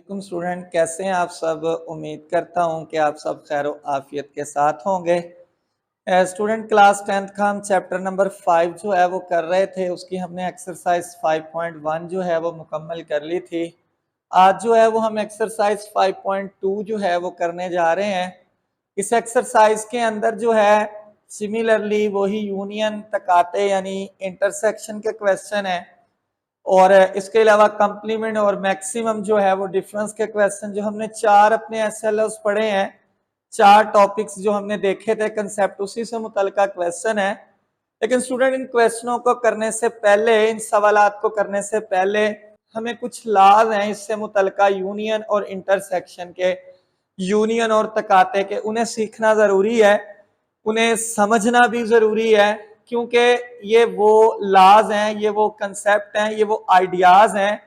वालेकुम स्टूडेंट, कैसे हैं आप सब। उम्मीद करता हूं कि आप सब खैर आफियत के साथ होंगे। स्टूडेंट क्लास 10th का हम चैप्टर नंबर 5 जो है वो कर रहे थे। उसकी हमने एक्सरसाइज 5.1 जो है वो मुकम्मल कर ली थी। आज जो है वो हम एक्सरसाइज 5.2 जो है वो करने जा रहे हैं। इस एक्सरसाइज के अंदर जो है सिमिलरली वही यूनियन तकाते यानी इंटरसेक्शन के क्वेश्चन है, और इसके अलावा कंप्लीमेंट और मैक्सिमम जो है वो डिफरेंस के क्वेश्चन जो हमने चार अपने एसएलओस पढ़े हैं, चार टॉपिक्स जो हमने देखे थे कंसेप्ट, उसी से मुतल्लिका क्वेश्चन है। लेकिन स्टूडेंट इन क्वेश्चनों को करने से पहले, इन सवालात को करने से पहले हमें कुछ लाज हैं इससे मुतल्लिका यूनियन और इंटरसेक्शन के, यूनियन और तकाते के, उन्हें सीखना जरूरी है, उन्हें समझना भी जरूरी है, क्योंकि ये वो लाज हैं, ये वो कंसेप्ट हैं, ये वो आइडियाज हैं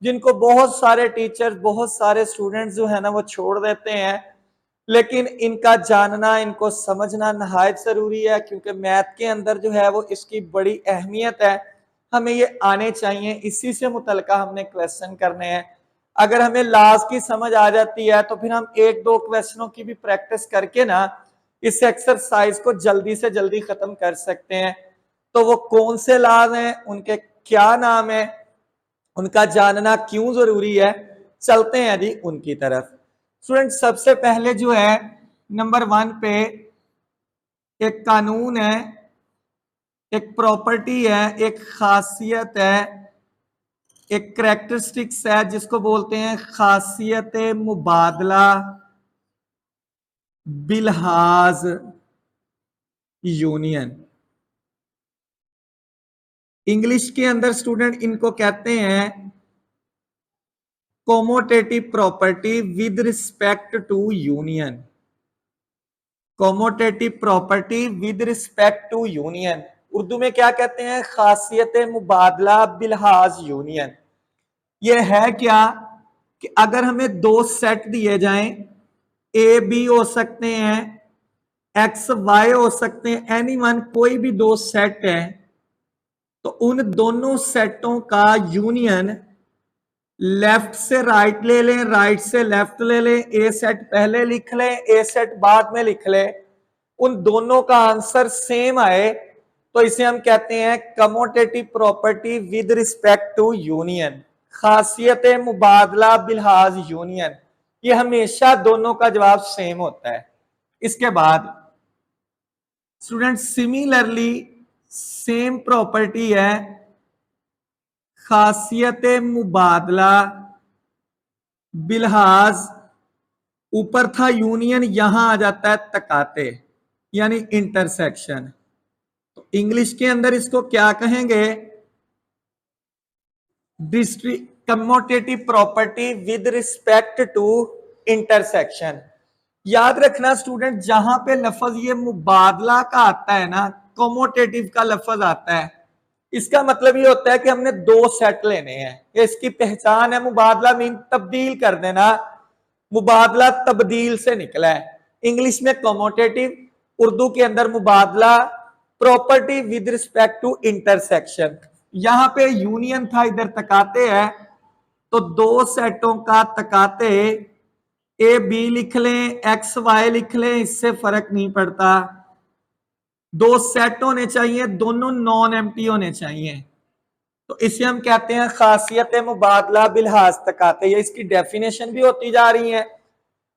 जिनको बहुत सारे टीचर्स, बहुत सारे स्टूडेंट्स जो है ना वो छोड़ देते हैं। लेकिन इनका जानना, इनको समझना नहायत जरूरी है, क्योंकि मैथ के अंदर जो है वो इसकी बड़ी अहमियत है। हमें ये आने चाहिए, इसी से मुतल्लिका हमने क्वेश्चन करने हैं। अगर हमें लाज की समझ आ जाती है तो फिर हम एक दो क्वेश्चनों की भी प्रैक्टिस करके ना इस एक्सरसाइज को जल्दी से जल्दी खत्म कर सकते हैं। तो वो कौन से लाज हैं, उनके क्या नाम है, उनका जानना क्यों जरूरी है, चलते हैं जी उनकी तरफ। स्टूडेंट सबसे पहले जो है नंबर 1 पे एक कानून है, एक प्रॉपर्टी है, एक खासियत है, एक करेक्टरिस्टिक्स है जिसको बोलते हैं खासियत मुबादला बिलहाज यूनियन। इंग्लिश के अंदर स्टूडेंट इनको कहते हैं commutative property with respect to union. Commutative property with respect to union Urdu में क्या कहते हैं, खासियत मुबादला बिलहाज यूनियन। ये है क्या कि अगर हमें दो सेट दिए जाएं, ए बी हो सकते हैं, एक्स वाई हो सकते हैं, एनी वन, कोई भी दो सेट है, तो उन दोनों सेटों का यूनियन लेफ्ट से राइट ले लें, राइट से लेफ्ट ले लें, ए सेट पहले लिख लें, ए सेट बाद में लिख लें, उन दोनों का आंसर सेम आए तो इसे हम कहते हैं commutative property with respect to union, खासियत मुबादला बिलहाज यूनियन। ये हमेशा दोनों का जवाब सेम होता है। इसके बाद स्टूडेंट सिमिलरली सेम प्रॉपर्टी है खासियत मुबादला बिलहाज, ऊपर था यूनियन, यहां आ जाता है तकाते यानी इंटरसेक्शन। तो इंग्लिश के अंदर इसको क्या कहेंगे, commutative property with respect to intersection. याद रखना स्टूडेंट, जहां पे लफज ये मुबादला का आता है ना, कमोटेटिव का लफज आता है, इसका मतलब ये होता है कि हमने दो सेट लेने हैं। ये इसकी पहचान है, मुबादला मीन तब्दील कर देना, मुबादला तब्दील से निकला है। इंग्लिश में कमोटेटिव, उर्दू के अंदर मुबादला, property with respect to intersection. यहां पे यूनियन था, इधर तकाते हैं, तो दो सेटों का तकाते ए बी लिख लें, एक्स वाई लिख लें, इससे फर्क नहीं पड़ता। दो सेट होने चाहिए, दोनों नॉन एम्प्टी होने चाहिए, तो इसे हम कहते हैं खासियत मुबादला बिलहाज तकाते। ये इसकी डेफिनेशन भी होती जा रही है।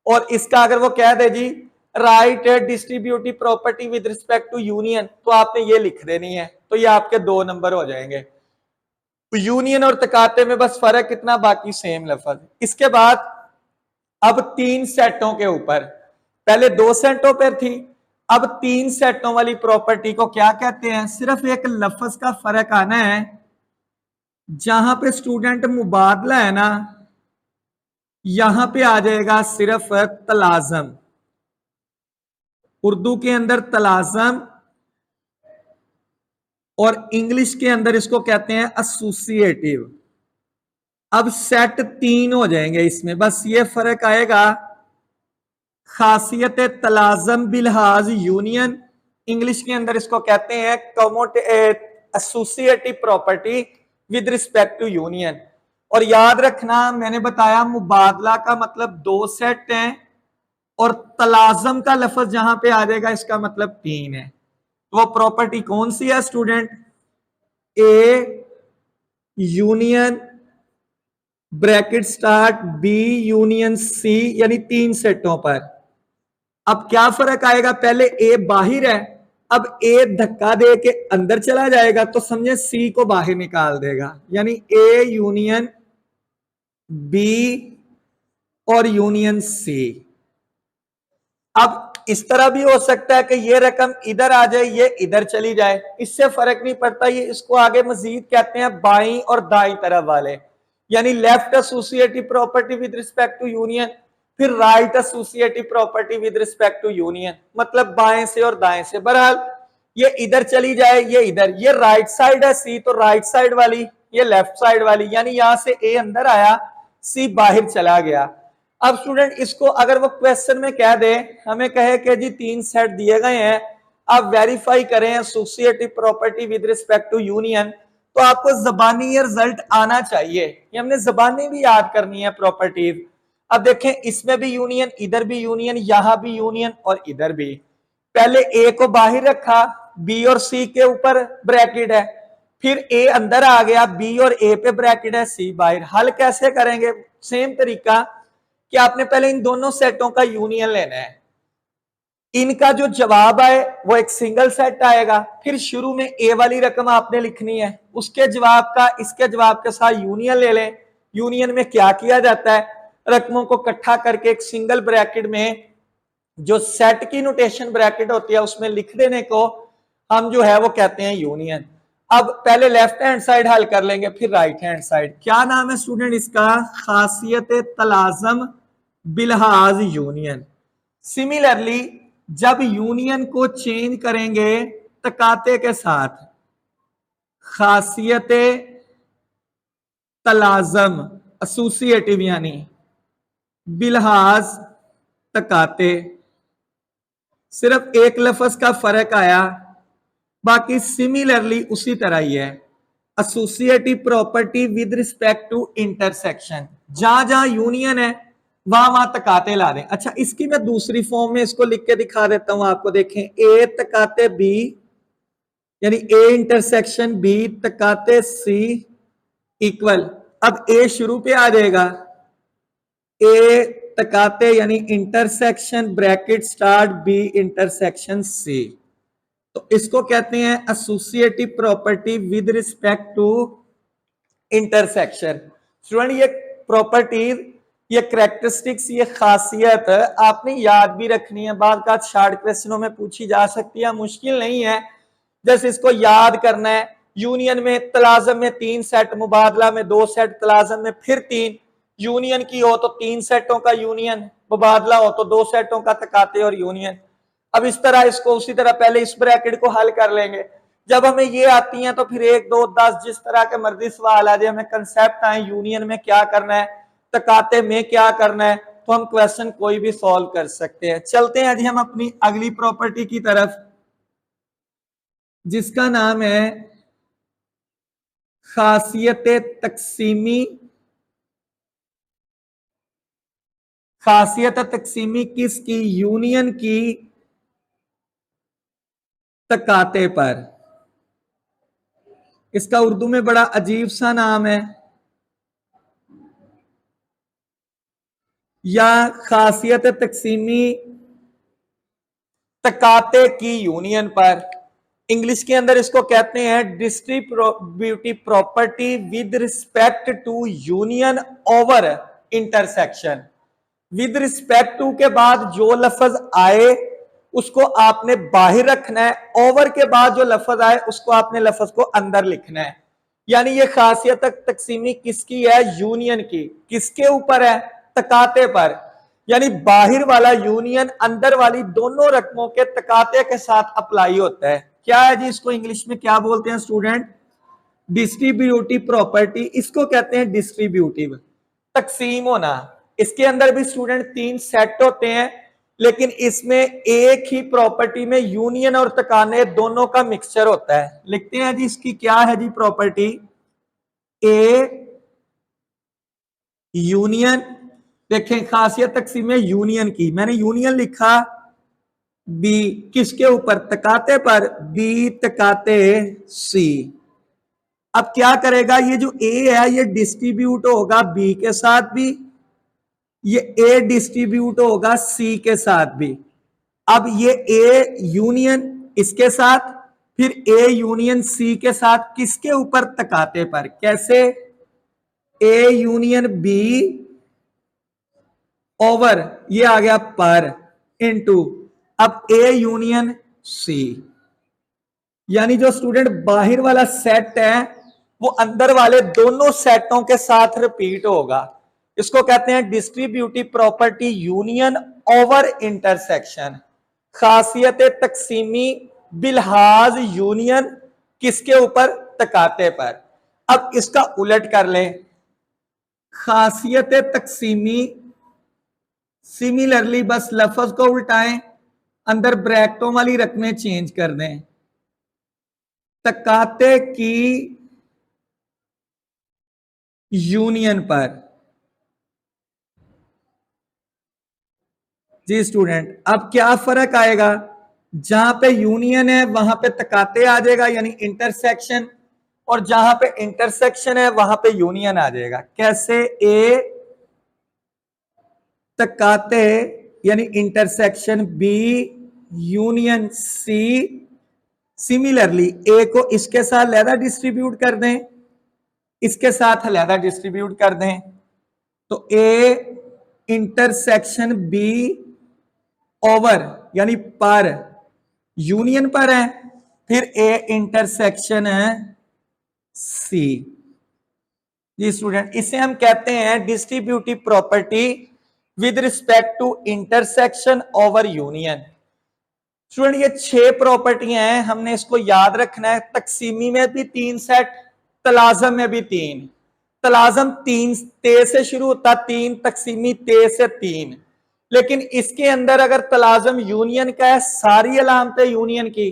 और इसका अगर वो कह दे जी right distributive property with respect to union, तो आपने ये लिख देनी है, तो ये आपके 2 नंबर हो जाएंगे। तो यूनियन और तकाते में बस फर्क इतना, बाकी सेम लफज। इसके बाद अब 3 सेटों के ऊपर, पहले 2 सेटों पर थी, अब 3 सेटों वाली प्रॉपर्टी को क्या कहते हैं, सिर्फ एक लफज का फर्क आना है। जहां पे स्टूडेंट मुबादला है ना, यहां पे आ जाएगा सिर्फ तलाजम। उर्दू के अंदर तलाजम और इंग्लिश के अंदर इसको कहते हैं एसोसिएटिव। अब सेट 3 हो जाएंगे इसमें, बस ये फर्क आएगा, खासियत तलाजम बिलहाज यूनियन, इंग्लिश के अंदर इसको कहते हैं associative property with respect to union. और याद रखना मैंने बताया मुबादला का मतलब दो सेट हैं और तलाजम का लफ्ज जहां पे आ जाएगा इसका मतलब तीन है। तो वो प्रॉपर्टी कौन सी है student? A union bracket start B union C, यानी तीन सेटों पर। अब क्या फर्क आएगा, पहले ए बाहर है, अब ए धक्का दे के अंदर चला जाएगा तो समझे सी को बाहर निकाल देगा, यानी ए यूनियन बी और यूनियन सी। अब इस तरह भी हो सकता है कि ये रकम इधर आ जाए, ये इधर चली जाए, इससे फर्क नहीं पड़ता। ये इसको आगे मजीद कहते हैं बाईं और दाईं तरफ वाले, यानी left associative property with respect to union, फिर right associative property with respect to union, मतलब बाएं से और दाएं से। बहरहाल ये इधर चली जाए, ये इधर, ये राइट साइड है सी तो राइट साइड वाली, ये लेफ्ट साइड वाली, यानी यहां से ए अंदर आया, सी बाहर चला गया। अब स्टूडेंट इसको अगर वो क्वेश्चन में कह दे, हमें कहे कि जी तीन सेट दिए गए हैं, आप वेरीफाई करें associative property with respect to union, तो आपको जबानी ये रिजल्ट आना चाहिए। ये हमने जबानी भी याद करनी है प्रॉपर्टीज। अब देखें इसमें भी यूनियन, इधर भी यूनियन, यहां भी यूनियन और इधर भी। पहले ए को बाहर रखा, बी और सी के ऊपर ब्रैकेट है, फिर ए अंदर आ गया, बी और ए पे ब्रैकेट है, सी बाहर। हल कैसे करेंगे? सेम तरीका कि आपने पहले इन दोनों सेटों का यूनियन लेना है, इनका जो जवाब आए वो एक सिंगल सेट आएगा, फिर शुरू में ए वाली रकम आपने लिखनी है, उसके जवाब का इसके जवाब के साथ यूनियन ले लें। यूनियन में क्या किया जाता है, रकमों को इकट्ठा करके एक सिंगल ब्रैकेट में जो सेट की नोटेशन ब्रैकेट होती है उसमें लिख देने को हम जो है वो कहते हैं यूनियन। अब पहले लेफ्ट हैंड साइड हल कर लेंगे, फिर राइट हैंड साइड। क्या नाम है स्टूडेंट इसका? खासियत तलाजम बिलहाज यूनियन। सिमिलरली जब यूनियन को चेंज करेंगे तकाते के साथ, खासियत तलाजम एसोसिएटिव यानी बिलहाज तकाते, सिर्फ एक लफ्ज का फर्क आया, बाकी सिमिलरली उसी तरह ही है। Associative property with respect to intersection, जहां जहां यूनियन है वहां वहां तकाते ला दें। अच्छा इसकी मैं दूसरी फॉर्म में इसको लिख के दिखा देता हूं आपको, देखें ए तकाते बी, यानी ए इंटरसेक्शन बी तकाते सी इक्वल, अब ए शुरू पे आ जाएगा, ए तकाते यानी intersection bracket start B intersection C, तो इसको कहते हैं associative property with respect to intersection. Student ये प्रॉपर्टीज, ये कैरेक्टरिस्टिक्स, ये खासियत आपने याद भी रखनी है, बाद का शार्ट क्वेश्चनों में पूछी जा सकती है, मुश्किल नहीं है। जैसे इसको याद करना है, यूनियन में तलाजम में तीन सेट, मुबादला में दो सेट, तलाजम में फिर तीन, यूनियन की हो तो तीन सेटों का यूनियन, मुबादला हो तो दो सेटों का तकाते और यूनियन। अब इस तरह इसको उसी तरह पहले इस ब्रैकेट को हल कर लेंगे, जब हमें ये आती हैं तो फिर 1 2 10 जिस तरह के मर्जी सवाल आ जाए, हमें कंसेप्ट आए यूनियन में क्या करना है, तकाते में क्या करना है, तो हम क्वेश्चन कोई भी सॉल्व कर सकते हैं। चलते हैं जी हम अपनी अगली प्रॉपर्टी की तरफ, जिसका नाम है खासियत तकसीमी। खासियत तकसीमी किसकी? यूनियन की तकाते पर। इसका उर्दू में बड़ा अजीब सा नाम है, या खासियत तकसीमी तकाते की यूनियन पर। इंग्लिश के अंदर इसको कहते हैं distributive property with respect to union over intersection. With respect to के बाद जो लफ्ज आए उसको आपने बाहर रखना है, ओवर के बाद जो लफ्ज आए उसको आपने लफ्ज को अंदर लिखना है। यानी ये खासियत तकसीमी किसकी है? यूनियन की। किसके ऊपर है? तकाते पर। यानी बाहर वाला यूनियन अंदर वाली दोनों रकमों के तकाते के साथ अप्लाई होता है। क्या है जी? इसको इंग्लिश में क्या बोलते हैं स्टूडेंट? Distributive property. इसको कहते हैं डिस्ट्रीब्यूटिव, तकसीम होना। इसके अंदर भी स्टूडेंट तीन सेट होते हैं, लेकिन इसमें एक ही प्रॉपर्टी में यूनियन और तकाने दोनों का मिक्सचर होता है। लिखते हैं जी इसकी क्या है जी प्रॉपर्टी? A union. देखें खासियत तकसीम यूनियन की, मैंने यूनियन लिखा बी किसके ऊपर, तकाते पर, बी तकाते सी। अब क्या करेगा, ये जो ए है ये डिस्ट्रीब्यूट होगा बी के साथ भी, ये ए डिस्ट्रीब्यूट होगा सी के साथ भी। अब ये ए यूनियन इसके साथ, फिर ए यूनियन सी के साथ, किसके ऊपर, तकाते पर। कैसे, ए यूनियन बी ओवर ये आ गया पर इनटू, अब ए यूनियन सी, यानी जो स्टूडेंट बाहर वाला सेट है वो अंदर वाले दोनों सेटों के साथ रिपीट होगा। इसको कहते हैं distributive property union over intersection. खासियत तकसीमी बिलहाज यूनियन किसके ऊपर, तकाते पर। अब इसका उलट कर लें, खासियत तकसीमी, सिमिलरली बस लफ्ज को उल्टाएं, अंदर ब्रैकेटों वाली रकमें चेंज कर दें। तकाते की यूनियन पर, जी स्टूडेंट, अब क्या फर्क आएगा, जहां पे यूनियन है वहां पे तकाते आ जाएगा यानी इंटरसेक्शन, और जहां पे इंटरसेक्शन है वहां पे यूनियन आ जाएगा। कैसे, ए तकाते यानी intersection, B union C. Similarly A को इसके साथ अलहदा डिस्ट्रीब्यूट कर दें, इसके साथ अलहदा डिस्ट्रीब्यूट कर दें, तो ए इंटरसेक्शन बी ओवर यानी पर, यूनियन पर है, फिर ए इंटरसेक्शन है सी। जी स्टूडेंट, इसे हम कहते हैं distributive property with respect to intersection over union. Student ये 6 प्रॉपर्टियां हैं, हमने इसको याद रखना है। तकसीमी में भी 3 सेट, तलाजम में भी 3। तलाजम 3 ते से शुरू होता, 3, तकसीमी ते से 3। लेकिन इसके अंदर अगर तलाजम यूनियन का है, सारी अलामतें यूनियन की,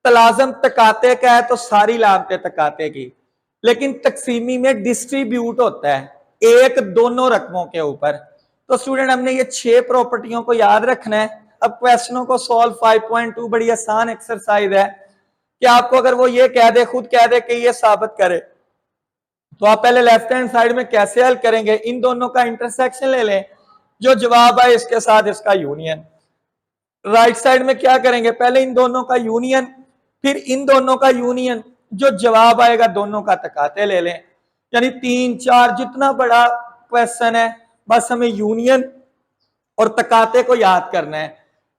तलाजम तकाते का है तो सारी अलामतें तकाते की। लेकिन तकसीमी में डिस्ट्रीब्यूट होता है एक दोनों रकमों के ऊपर। तो स्टूडेंट हमने ये 6 प्रॉपर्टियों को याद रखना है। अब क्वेश्चनों को सॉल्व 5.2 बड़ी आसान एक्सरसाइज है कि आपको अगर वो ये कह दे, खुद कह दे कि ये साबित करे, तो आप पहले लेफ्ट हैंड साइड में कैसे हल करेंगे, इन दोनों का इंटरसेक्शन ले लें, जो जवाब आए इसके साथ इसका यूनियन। राइट साइड में क्या करेंगे, पहले इन दोनों का यूनियन, फिर इन दोनों का यूनियन, जो जवाब आएगा दोनों का तकाते ले लें। यानी 3, 4 जितना बड़ा क्वेश्चन है, बस हमें यूनियन और तकाते को याद करना है।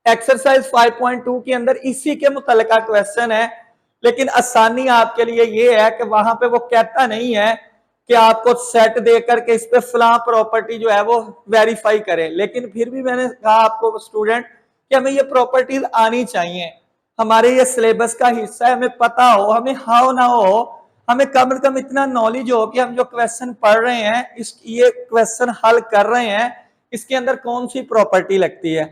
एक्सरसाइज 5.2 के अंदर इसी के मुतल्लिका क्वेश्चन है, लेकिन आसानी आपके लिए ये है कि वहां पे वो कहता नहीं है कि आपको सेट देकर के इस पे फलां प्रॉपर्टी जो है वो वेरीफाई करें, लेकिन फिर भी मैंने कहा आपको स्टूडेंट कि हमें ये प्रॉपर्टीज आनी चाहिए, हमारे ये सिलेबस का हिस्सा है, हमें पता हो, हमें हाउ ना हो, हमें कम से कम इतना नॉलेज हो कि हम जो क्वेश्चन पढ़ रहे हैं, इस ये क्वेश्चन हल कर रहे हैं, इसके अंदर कौन सी प्रॉपर्टी लगती है।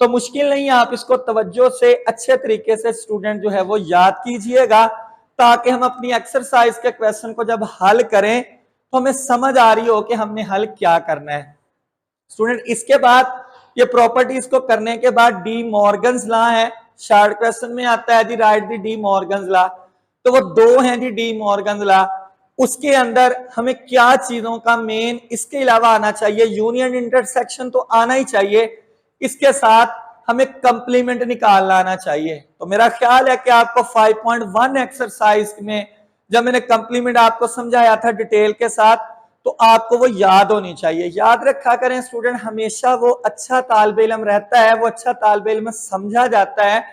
तो मुश्किल नहीं है, आप इसको तवज्जो से अच्छे तरीके से स्टूडेंट जो है वो याद कीजिएगा, ताकि हम अपनी एक्सरसाइज के क्वेश्चन को जब हल करें तो हमें समझ आ रही हो कि हमने हल क्या करना है। स्टूडेंट इसके बाद ये प्रॉपर्टीज को करने के बाद डी मॉर्गन्स लॉ है, शॉर्ट क्वेश्चन में आता है जी राइट दी डी मॉर्गन्स लॉ, तो वो 2 हैं जी डी मॉर्गन्स लॉ। उसके अंदर हमें क्या चीजों का मेन इसके अलावा आना चाहिए, यूनियन इंटरसेक्शन तो आना ही चाहिए, इसके साथ हमें कंप्लीमेंट निकाल लाना चाहिए। तो मेरा ख्याल है कि आपको 5.1 एक्सरसाइज में जब मैंने कंप्लीमेंट आपको समझाया था डिटेल के साथ, तो आपको वो याद होनी चाहिए। याद रखा करें स्टूडेंट, हमेशा वो अच्छा तालिब इल्म रहता है, वो अच्छा तालिब इल्म समझा जाता है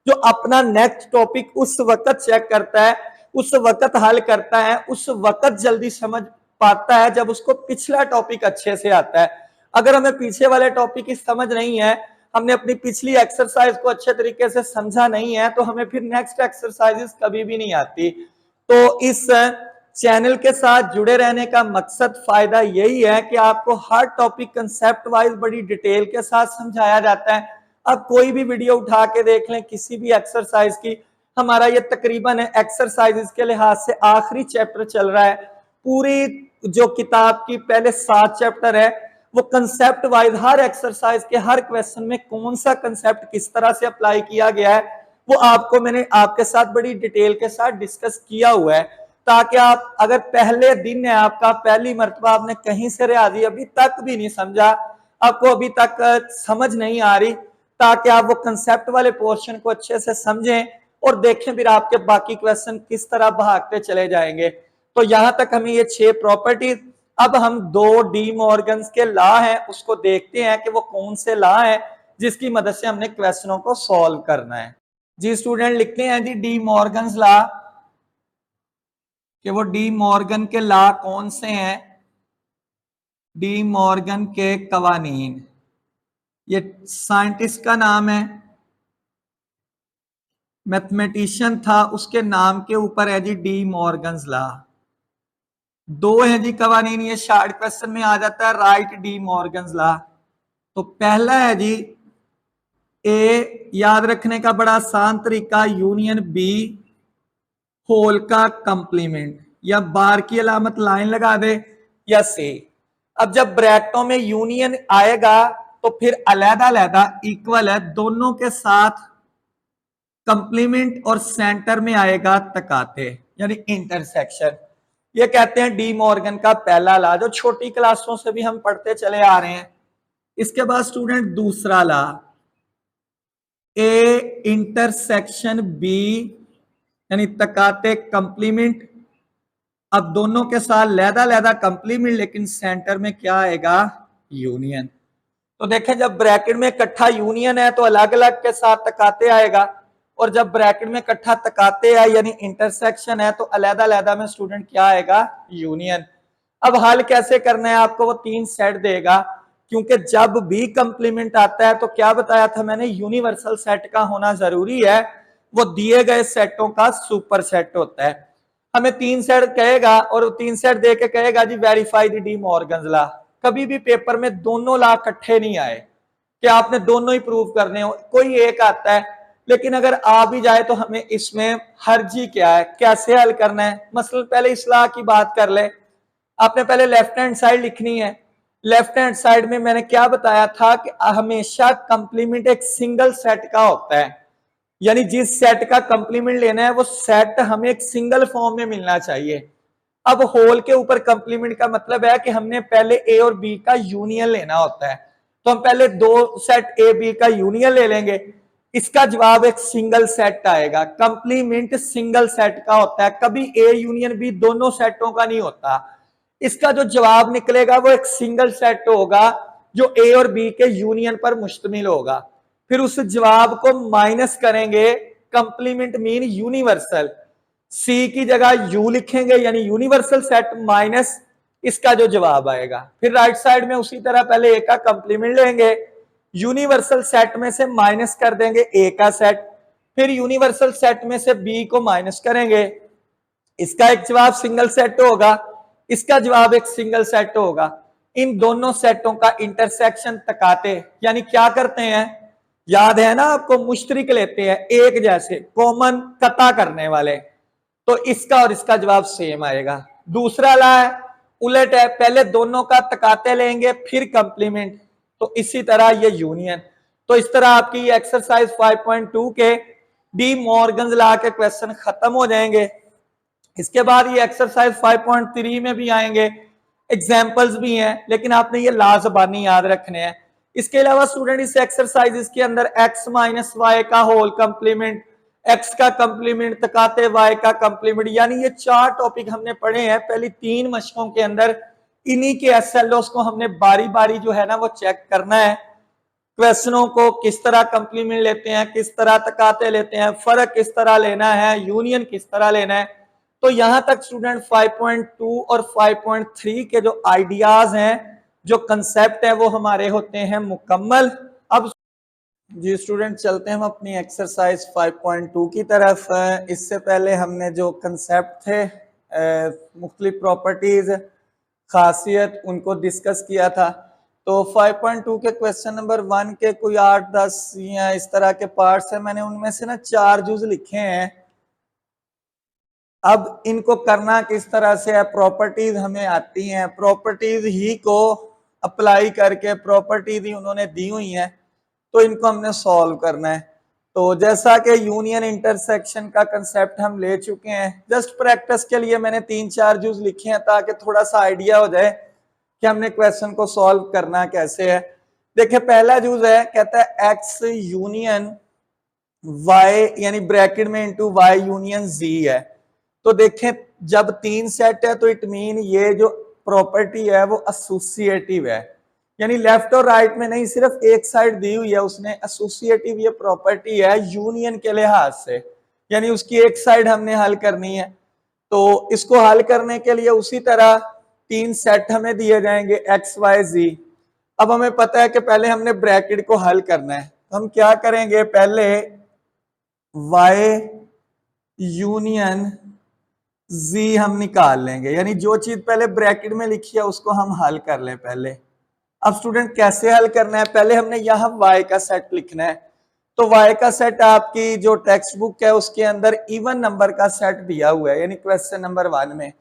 जो अपना नेक्स्ट टॉपिक उस वक्त चेक करता है, उस वक्त हल करता है, उस वक्त जल्दी समझ पाता है जब उसको पिछला टॉपिक अच्छे से आता है। अगर हमें पीछे वाले टॉपिक की समझ नहीं है, हमने अपनी पिछली एक्सरसाइज को अच्छे तरीके से समझा नहीं है, तो हमें फिर नेक्स्ट एक्सरसाइजेस कभी भी नहीं आती। तो इस चैनल के साथ जुड़े रहने का मकसद फायदा यही है कि आपको हर टॉपिक कंसेप्ट वाइज बड़ी डिटेल के साथ समझाया जाता है। अब कोई भी वीडियो उठा के देख लें किसी भी एक्सरसाइज की, हमारा ये तकरीबन एक्सरसाइजेस के लिहाज से आखिरी चैप्टर चल रहा है। पूरी जो किताब की पहले 7 चैप्टर है वो कंसेप्ट वाइज हर एक्सरसाइज के हर क्वेश्चन में कौन सा कंसेप्ट किस तरह से अप्लाई किया गया है वो आपको मैंने आपके साथ बड़ी डिटेल के साथ डिस्कस किया हुआ है, ताकि आप अगर पहले दिन है आपका, पहली मर्तबा आपने कहीं से रियाजी अभी तक भी नहीं समझा, आपको अभी तक समझ नहीं आ रही, ताकि आप वो कंसेप्ट वाले पोर्शन को अच्छे से समझें और देखें फिर आपके बाकी क्वेश्चन किस तरह भागते चले जाएंगे। तो यहां तक हमें ये 6 प्रॉपर्टीज, अब हम 2 डी मॉर्गन के लॉ हैं उसको देखते हैं कि वो कौन से लॉ हैं जिसकी मदद से हमने क्वेश्चनों को सॉल्व करना है। जी स्टूडेंट लिखते हैं जी डी मॉर्गन लॉ, कि वो डी मॉर्गन के लॉ कौन से हैं, डी मॉर्गन के कवानीन, ये साइंटिस्ट का नाम है, मैथमेटिशियन था, उसके नाम के ऊपर है जी डी मॉर्गन लॉ। 2 है जी कवानीन, ये शॉर्ट क्वेश्चन में आ जाता है, राइट डी मॉर्गन लॉ। तो पहला है जी ए, याद रखने का बड़ा आसान तरीका, यूनियन बी होल का कंप्लीमेंट, या बार की अलामत लाइन लगा दे या से। अब जब ब्रैकेटों में यूनियन आएगा तो फिर अलग-अलग इक्वल है, दोनों के साथ कंप्लीमेंट और सेंटर में आएगा तकाते यानी इंटरसेक्शन। ये कहते हैं डी मॉर्गन का पहला लॉ, जो छोटी क्लासों से भी हम पढ़ते चले आ रहे हैं। इसके बाद स्टूडेंट दूसरा लॉ, ए इंटरसेक्शन बी यानी तकाते कंप्लीमेंट, अब दोनों के साथ लहदा कंप्लीमेंट, लेकिन सेंटर में क्या आएगा, यूनियन। तो देखें जब ब्रैकेट में इकट्ठा यूनियन है तो अलग अलग के साथ तकाते आएगा, और जब ब्रैकेट में इकट्ठा तकाते है यानी इंटरसेक्शन है तो अलग-अलग में स्टूडेंट क्या आएगा, यूनियन। अब हल कैसे करना है, आपको वो 3 सेट देगा, क्योंकि जब भी कंप्लीमेंट आता है तो क्या बताया था मैंने, यूनिवर्सल सेट का होना जरूरी है, वो दिए गए सेटों का सुपर सेट होता है। हमें 3 सेट कहेगा और 3 सेट दे के कहेगा जी verify the De Morgan law. कभी भी पेपर में दोनों लॉ इकट्ठे नहीं आए कि आपने दोनों ही प्रूव करने हो, कोई एक आता है, लेकिन अगर आ भी जाए तो हमें इसमें हर्जी क्या है, कैसे हल करना है। मसलन पहले इस लॉ की बात कर ले, आपने पहले लेफ्ट हैंड साइड लिखनी है। लेफ्ट हैंड साइड में मैंने क्या बताया था कि हमेशा कंप्लीमेंट एक सिंगल सेट का होता है, यानी जिस सेट का कंप्लीमेंट लेना है वो सेट हमें एक सिंगल फॉर्म में मिलना चाहिए। अब होल के ऊपर कंप्लीमेंट का मतलब है कि हमने पहले ए और बी का यूनियन लेना होता है, तो हम पहले 2 सेट ए बी का यूनियन ले लेंगे, इसका जवाब एक सिंगल सेट आएगा। कंप्लीमेंट सिंगल सेट का होता है, कभी ए यूनियन बी दोनों सेटों का नहीं होता। इसका जो जवाब निकलेगा वो एक सिंगल सेट होगा जो ए और बी के यूनियन पर मुश्तमिल होगा। फिर उस जवाब को माइनस करेंगे, कंप्लीमेंट मीन यूनिवर्सल, सी की जगह यू लिखेंगे यानी यूनिवर्सल सेट माइनस इसका जो जवाब आएगा। फिर राइट साइड में उसी तरह पहले ए का कंप्लीमेंट लेंगे, यूनिवर्सल सेट में से माइनस कर देंगे ए का सेट, फिर यूनिवर्सल सेट में से बी को माइनस करेंगे, इसका एक जवाब सिंगल सेट होगा, इसका जवाब एक सिंगल सेट होगा। इन दोनों सेटों का इंटरसेक्शन तकाते यानी क्या करते हैं, याद है ना आपको, मुश्तरिक लेते हैं, एक जैसे कॉमन कता करने वाले, तो इसका और इसका जवाब सेम आएगा। दूसरा ला है उलट है, पहले दोनों का तकाते लेंगे फिर कंप्लीमेंट, तो इसी तरह ये यूनियन। तो इस तरह आपकी एक्सरसाइज 5.2 के डी मॉर्गन लॉ के क्वेश्चन खत्म हो जाएंगे। इसके बाद ये एक्सरसाइज 5.3 में भी आएंगे, एग्जाम्पल्स भी हैं, लेकिन आपने ये लॉ ज़बानी याद रखने हैं। इसके अलावा स्टूडेंट इस एक्सरसाइज के अंदर x माइनस वाई का होल कंप्लीमेंट, x का कंप्लीमेंट तकाते y का कंप्लीमेंट, यानी ये 4 टॉपिक हमने पढ़े हैं पहली 3 मशकों के अंदर। इन्हीं के एसएलओस को हमने बारी बारी जो है ना वो चेक करना है, क्वेश्चनों को किस तरह कंप्लीमेंट लेते हैं, किस तरह तकाते लेते हैं, फर्क किस तरह लेना है, यूनियन किस तरह लेना है। तो यहां तक स्टूडेंट 5.2 और 5.3 के जो आइडियाज हैं, जो कंसेप्ट है वो हमारे होते हैं मुकम्मल। अब जी स्टूडेंट चलते हैं हम अपनी एक्सरसाइज 5.2 की तरफ। इससे पहले हमने जो कंसेप्ट थे मुख्तलिफ प्रॉपर्टीज खासियत उनको डिस्कस किया था। तो 5.2 के क्वेश्चन नंबर 1 के कोई 8-10 या इस तरह के पार्ट्स हैं, मैंने उनमें से ना 4 जुज लिखे हैं। अब इनको करना किस तरह से है, प्रॉपर्टीज हमें आती हैं, प्रॉपर्टीज ही को अप्लाई करके, प्रॉपर्टीज ही उन्होंने दी हुई हैं, तो इनको हमने सॉल्व करना है। तो जैसा कि यूनियन इंटरसेक्शन का कंसेप्ट हम ले चुके हैं, जस्ट प्रैक्टिस के लिए मैंने 3-4 यूज लिखे हैं ताकि थोड़ा सा आइडिया हो जाए कि हमने क्वेश्चन को सॉल्व करना कैसे है। देखिए पहला यूज है, कहता है एक्स यूनियन वाई, यानी ब्रैकेट में इंटू वाई यूनियन जी है। तो देखें जब 3 सेट है तो इट मीन ये जो प्रॉपर्टी है वो एसोसिएटिव है, यानी लेफ्ट और राइट में नहीं, सिर्फ एक साइड दी हुई है उसने, एसोसिएटिव ये प्रॉपर्टी है यूनियन के लिहाज से, यानी उसकी एक साइड हमने हल करनी है। तो इसको हल करने के लिए उसी तरह 3 सेट हमें दिए जाएंगे एक्स वाई जी। अब हमें पता है कि पहले हमने ब्रैकेट को हल करना है, तो हम क्या करेंगे, पहले वाई यूनियन जी हम निकाल लेंगे, यानी जो चीज पहले ब्रैकेट में लिखी है उसको हम हल कर लें पहले। अब स्टूडेंट कैसे हल करना है, पहले हमने यहाँ y का सेट लिखना है। तो y का सेट आपकी जो टेक्स्ट बुक है उसके अंदर इवन नंबर का सेट दिया हुआ है, यानी क्वेश्चन नंबर 1 में।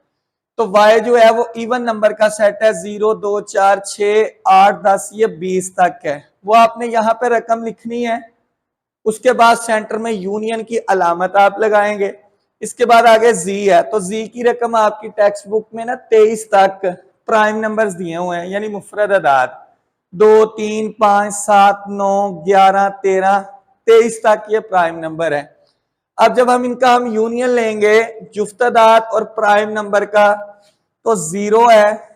तो y जो है वो इवन नंबर का सेट है, 0 2 4 6 8 10 ये 20 तक है, वो आपने यहाँ पे रकम लिखनी है। उसके बाद सेंटर में यूनियन की अलामत आप लगाएंगे। इसके बाद आगे जी है, तो जी की रकम आपकी टेक्स्ट बुक में ना 23 तक प्राइम नंबर्स दिए हुए हैं, यानी मुफरद अदाद 2 3 5 7 9 11 13 23 तक ये प्राइम नंबर है। अब जब हम यूनियन लेंगे जुफ्त अदाद और प्राइम नंबर का, तो 0 है,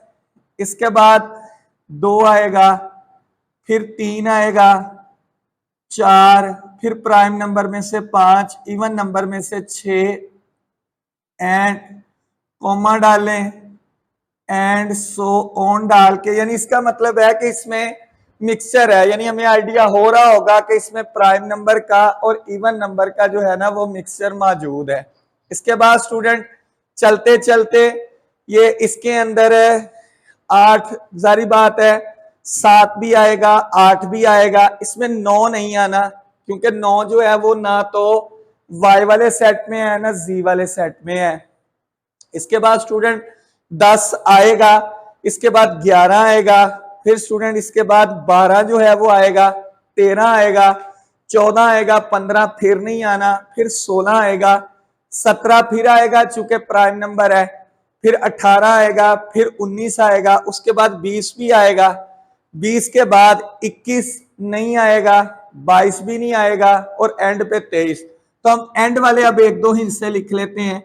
इसके बाद 2 आएगा, फिर 3 आएगा, 4, फिर प्राइम नंबर में से 5, इवन नंबर में से 6, एंड कॉमा डालें, एंड सो ऑन डाल के, यानी इसका मतलब है कि इसमें मिक्सचर है, यानी हमें आइडिया हो रहा होगा कि इसमें प्राइम नंबर का और इवन नंबर का जो है ना वो मिक्सचर मौजूद है। इसके बाद स्टूडेंट चलते चलते ये इसके अंदर 8, जारी बात है 7 भी आएगा, 8 भी आएगा, इसमें 9 नहीं आना, क्योंकि 9 जो है वो ना तो y वाले सेट में है ना z वाले सेट में है। इसके बाद स्टूडेंट 10 आएगा, इसके बाद 11 आएगा, फिर स्टूडेंट इसके बाद 12 जो है वो आएगा, 13 आएगा, 14 आएगा, 15 फिर नहीं आना, फिर 16 आएगा, 17 फिर आएगा चूंकि प्राइम नंबर है, फिर 18 आएगा, फिर 19 आएगा, उसके बाद 20 भी आएगा, 20 के बाद 21 नहीं आएगा, 22 भी नहीं आएगा, और एंड पे 23। तो हम एंड वाले अब 1-2 हिस्से लिख लेते हैं,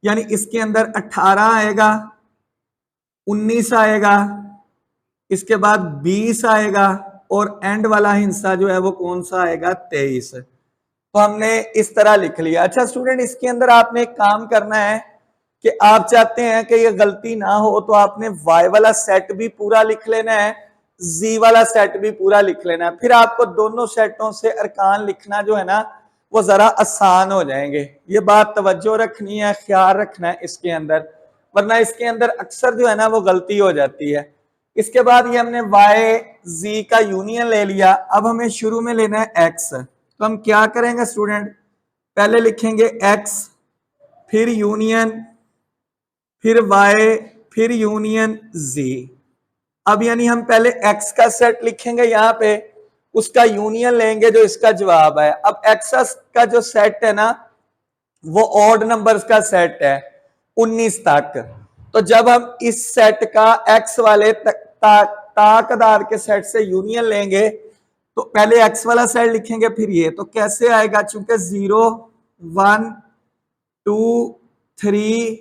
यानी इसके अंदर 18 आएगा, 19 आएगा, इसके बाद 20 आएगा, और एंड वाला हिस्सा जो है वो कौन सा आएगा, 23। तो हमने इस तरह लिख लिया। अच्छा स्टूडेंट, इसके अंदर आपने एक काम करना है कि आप चाहते हैं कि ये गलती ना हो, तो आपने y वाला सेट भी पूरा लिख लेना है, z वाला सेट भी पूरा लिख लेना है, फिर आपको दोनों सेटों से अरकान लिखना जो है ना वो जरा आसान हो जाएंगे। ये बात तवज्जो रखनी है, ख्याल रखना है इसके अंदर, वरना इसके अंदर अक्सर जो है ना वो गलती हो जाती है। इसके बाद ये हमने y z का यूनियन ले लिया, अब हमें शुरू में लेना है x। तो हम क्या करेंगे स्टूडेंट, पहले लिखेंगे x, फिर यूनियन, फिर y, फिर यूनियन z। अब यानी हम पहले x का सेट लिखेंगे, यहाँ पे उसका यूनियन लेंगे जो इसका जवाब है। अब x का जो सेट है ना वो ऑड नंबर्स का सेट है 19 तक। तो जब हम इस सेट का x वाले ताकदार के सेट से यूनियन लेंगे, तो पहले x वाला सेट लिखेंगे, फिर ये, तो कैसे आएगा, चूंकि 0 1 2 3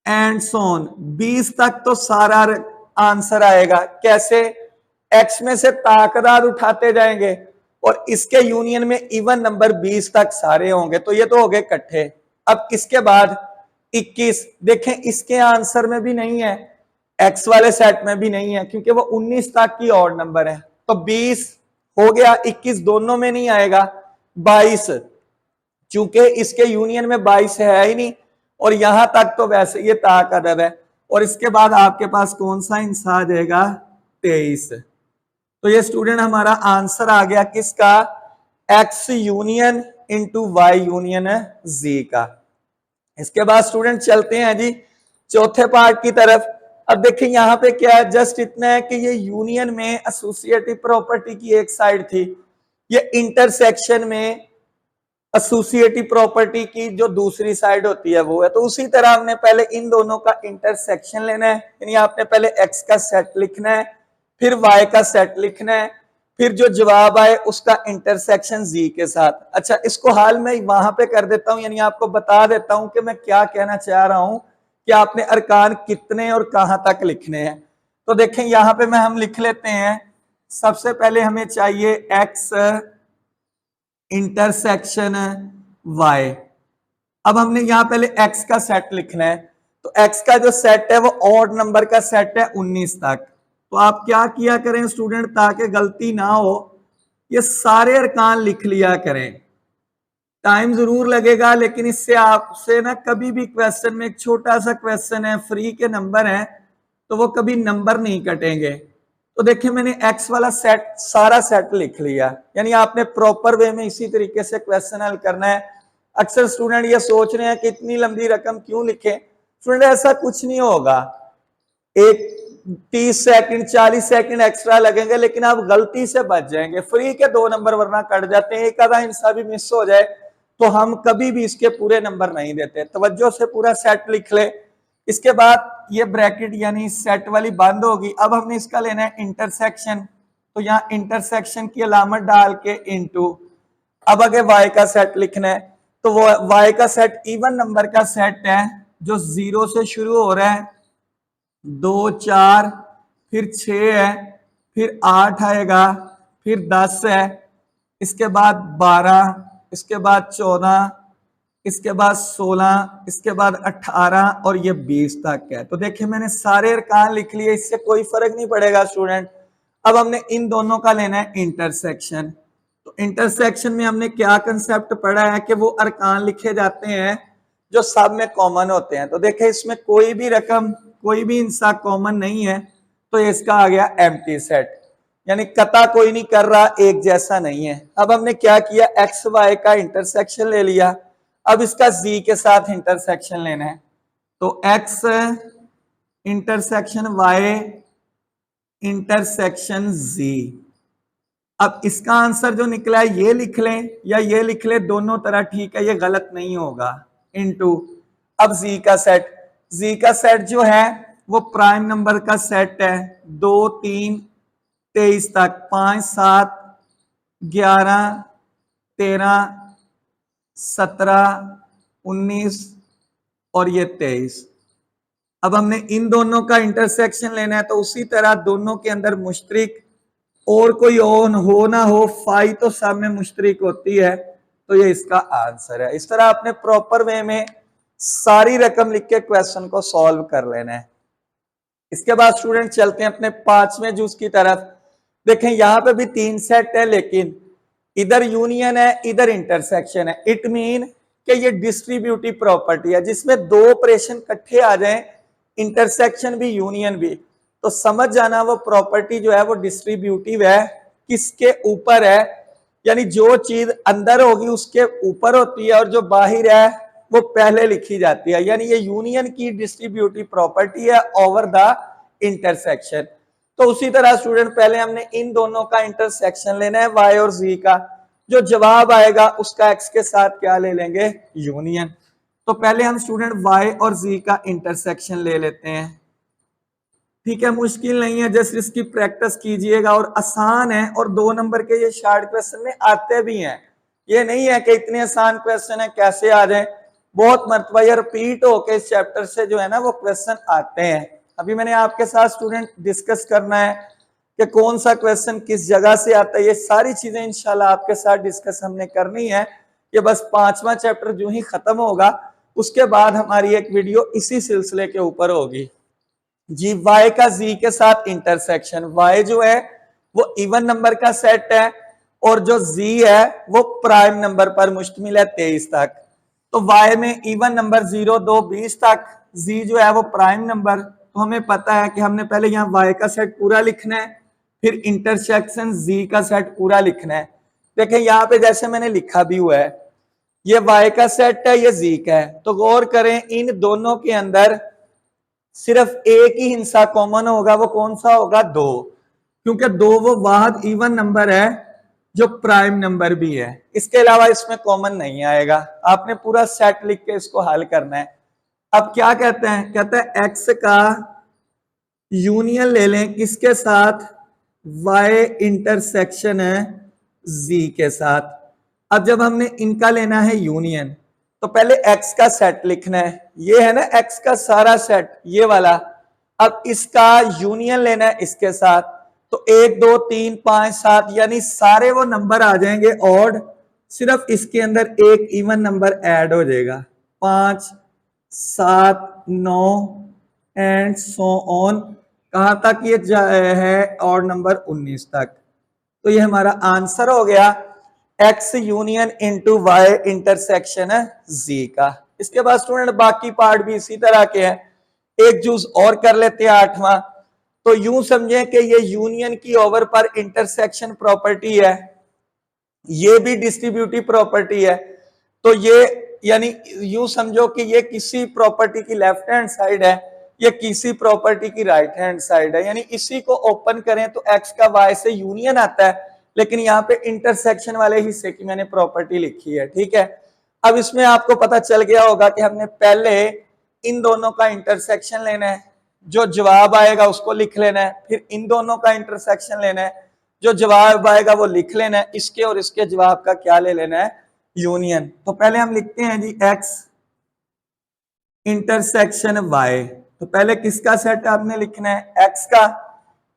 एंड सोन 20 तक तो सारा आंसर आएगा। कैसे, x में से ताकदार उठाते जाएंगे और इसके यूनियन में इवन नंबर 20 तक सारे होंगे, तो ये तो हो गए इकट्ठे। अब इसके बाद 21, देखें इसके आंसर में भी नहीं है, x वाले सेट में भी नहीं है, क्योंकि वो 19 तक की ऑड नंबर है। तो 20 हो गया, 21 दोनों में नहीं आएगा, 22 चूंकि इसके यूनियन में 22 है ही नहीं, और यहां तक तो वैसे ये ताकदर है, और इसके बाद आपके पास कौन सा हिस्सा आ जाएगा, 23। तो ये स्टूडेंट हमारा आंसर आ गया किसका, x union into y union z का। इसके बाद स्टूडेंट चलते हैं जी चौथे पार्ट की तरफ। अब देखिए यहाँ पे क्या है, जस्ट इतना है कि ये यूनियन में एसोसिएटिव प्रॉपर्टी की एक साइड थी, ये इंटरसेक्शन में एसोसिएटिव प्रॉपर्टी की जो दूसरी साइड होती है वो है। तो उसी तरह हमने पहले इन दोनों का इंटरसेक्शन लेना है, यानी आपने पहले एक्स का सेट लिखना है, फिर वाई का सेट लिखना है, फिर जो जवाब आए उसका इंटरसेक्शन जी के साथ। अच्छा, इसको हाल में वहां पे कर देता हूं, यानी आपको बता देता हूं कि मैं क्या कहना चाह रहा हूं कि आपने अरकान कितने और कहां तक लिखने हैं। तो देखें यहां पे हम लिख लेते हैं, सबसे पहले हमें चाहिए एक्स इंटरसेक्शन वाई। अब हमने यहां पहले एक्स का सेट लिखना है, तो एक्स का जो सेट है वो ऑड नंबर का सेट है 19 तक। तो आप क्या किया करें स्टूडेंट, ताकि गलती ना हो, ये सारे अरकान लिख लिया करें। टाइम जरूर लगेगा, लेकिन इससे आपसे ना कभी भी क्वेश्चन में, एक छोटा सा क्वेश्चन है, फ्री के नंबर है, तो वो कभी नंबर नहीं कटेंगे। तो देखिए मैंने एक्स वाला सेट, सारा सेट लिख लिया, यानी आपने प्रॉपर वे में इसी तरीके से क्वेश्चन हल करना है। अक्सर स्टूडेंट ये सोच रहे हैं कि इतनी लंबी रकम क्यों लिखे। स्टूडेंट ऐसा कुछ नहीं होगा, एक 30 सेकंड 40 सेकंड एक्स्ट्रा लगेंगे, लेकिन आप गलती से बच जाएंगे। फ्री के 2 नंबर वरना कट जाते हैं, एक आधा हिस्सा भी मिस हो जाए तो हम कभी भी इसके पूरे नंबर नहीं देते। तवज्जो से पूरा सेट लिख ले। इसके बाद ये ब्रैकेट यानी सेट वाली बंद होगी। अब हमने इसका लेना है इंटरसेक्शन, तो यहाँ इंटरसेक्शन की अलामत डाल के इनटू। अब आगे वाई का सेट लिखना है, तो वो वाई का सेट इवन नंबर का सेट है जो 0 से शुरू हो रहा है, 2 4 फिर 6 है, फिर 8 आएगा, फिर 10 है, इसके बाद 12, इसके बाद 14, इसके बाद 16, इसके बाद 18 और ये 20 तक है। तो देखिए मैंने सारे अरकान लिख लिए, इससे कोई फर्क नहीं पड़ेगा स्टूडेंट। अब हमने इन दोनों का लेना है इंटरसेक्शन। तो इंटरसेक्शन में हमने क्या कंसेप्ट पढ़ा है कि वो अरकान लिखे जाते हैं जो सब में कॉमन होते हैं। तो देखिए इसमें कोई भी रकम, कोई भी हिस्सा कॉमन नहीं है, तो इसका आ गया एम्प्टी सेट, यानी कता कोई नहीं कर रहा, एक जैसा नहीं है। अब हमने क्या किया, एक्स वाई का इंटरसेक्शन ले लिया, अब इसका जी के साथ इंटरसेक्शन लेना है। तो एक्स इंटरसेक्शन वाई इंटरसेक्शन जी। अब इसका आंसर जो निकला है ये लिख लें या ये लिख लें, दोनों तरह ठीक है, ये गलत नहीं होगा। इनटू अब जी का सेट, जी का सेट जो है वो प्राइम नंबर का सेट है, 2 3 23 तक, 5 7 11 13 17 19 और ये 23। अब हमने इन दोनों का इंटरसेक्शन लेना है, तो उसी तरह दोनों के अंदर मुश्तरिक और कोई ऑन हो ना हो, फाई तो सब में मुश्तरिक होती है, तो ये इसका आंसर है। इस तरह आपने प्रॉपर वे में सारी रकम लिख के क्वेश्चन को सॉल्व कर लेना है। इसके बाद स्टूडेंट चलते हैं अपने 5वें जूस की तरफ। देखें यहां पे भी 3 सेट है, लेकिन इधर यूनियन है, इधर इंटरसेक्शन है। इट मीन कि ये डिस्ट्रीब्यूटिव प्रॉपर्टी है, जिसमें 2 ऑपरेशन इकट्ठे आ जाएं, इंटरसेक्शन भी यूनियन भी, तो समझ जाना वो प्रॉपर्टी जो है वो डिस्ट्रीब्यूटिव है। किसके ऊपर है, यानी जो चीज अंदर होगी उसके ऊपर होती है और जो बाहर है वो पहले लिखी जाती है, यानी ये यूनियन की डिस्ट्रीब्यूटिव प्रॉपर्टी है ओवर द इंटरसेक्शन। तो उसी तरह स्टूडेंट पहले हमने इन दोनों का इंटरसेक्शन लेना है, वाई और जी का। जो जवाब आएगा उसका एक्स के साथ क्या ले लेंगे, यूनियन। तो पहले हम स्टूडेंट वाई और जी का इंटरसेक्शन ले लेते हैं। ठीक है, मुश्किल नहीं है, जस्ट इसकी प्रैक्टिस कीजिएगा और आसान है, और 2 नंबर के ये शार्ट क्वेश्चन में आते भी हैं। ये नहीं है कि इतने आसान क्वेश्चन है कैसे आ जाए, बहुत मरतबा ये रिपीट होके इस चैप्टर से जो है ना वो क्वेश्चन आते हैं। अभी मैंने आपके साथ स्टूडेंट डिस्कस करना है कि कौन सा क्वेश्चन किस जगह से आता है, ये सारी चीजें इंशाल्लाह आपके साथ डिस्कस हमने करनी है। ये बस 5वां चैप्टर जो ही खत्म होगा उसके बाद हमारी एक वीडियो इसी सिलसिले के ऊपर होगी जी। वाई का जी के साथ इंटरसेक्शन, वाई जो है वो इवन नंबर का सेट है और जो जी है वो प्राइम नंबर पर मुश्तमिल है 23 तक। तो वाई में इवन नंबर 0 2 20 तक, जी जो है वो प्राइम नंबर। तो हमें पता है कि हमने पहले यहाँ वाई का सेट पूरा लिखना है, फिर इंटरसेक्शन जी का सेट पूरा लिखना है। देखें यहाँ पे जैसे मैंने लिखा भी हुआ है, ये y का सेट है, ये z का है। तो गौर करें इन दोनों के अंदर सिर्फ एक ही हिस्सा कॉमन होगा, वो कौन सा होगा? 2, क्योंकि 2 वो वाहिद इवन नंबर है जो प्राइम नंबर भी है। इसके अलावा इसमें कॉमन नहीं आएगा। आपने पूरा सेट लिख के इसको हल करना है। अब क्या कहते हैं? कहते हैं x का यूनियन ले लें किसके साथ? y इंटरसेक्शन है z के साथ। अब जब हमने इनका लेना है यूनियन, तो पहले x का सेट लिखना है। ये है ना x का सारा सेट, ये वाला। अब इसका यूनियन लेना है इसके साथ, तो 1 2 3 5 7 यानी सारे वो नंबर आ जाएंगे ऑड, सिर्फ इसके अंदर एक इवन नंबर ऐड हो जाएगा, 5 7 9 एंड सो ऑन। कहां तक ये है? ऑड नंबर 19 तक। तो ये हमारा आंसर हो गया x union into y intersection है z का। इसके बाद स्टूडेंट बाकी पार्ट भी इसी तरह के हैं। एक जूस और कर लेते हैं 8वां। तो यूं समझें कि ये यूनियन की ओवर पर इंटरसेक्शन प्रॉपर्टी है, ये भी डिस्ट्रीब्यूटिव प्रॉपर्टी है। तो ये यानी यूं समझो कि ये किसी प्रॉपर्टी की लेफ्ट हैंड साइड है, ये किसी प्रॉपर्टी की राइट हैंड साइड है। यानी इसी को ओपन करें तो x का y से यूनियन आता है, लेकिन यहाँ पे इंटरसेक्शन वाले हिस्से की मैंने प्रॉपर्टी लिखी है। ठीक है, अब इसमें आपको पता चल गया होगा कि हमने पहले इन दोनों का इंटरसेक्शन लेना है, जो जवाब आएगा उसको लिख लेना है, फिर इन दोनों का इंटरसेक्शन लेना है, जो जवाब आएगा वो लिख लेना है, इसके और इसके जवाब का क्या ले लेना है? यूनियन। तो पहले हम लिखते हैं जी x इंटरसेक्शन y। तो पहले किसका सेट आपने लिखना है? x का।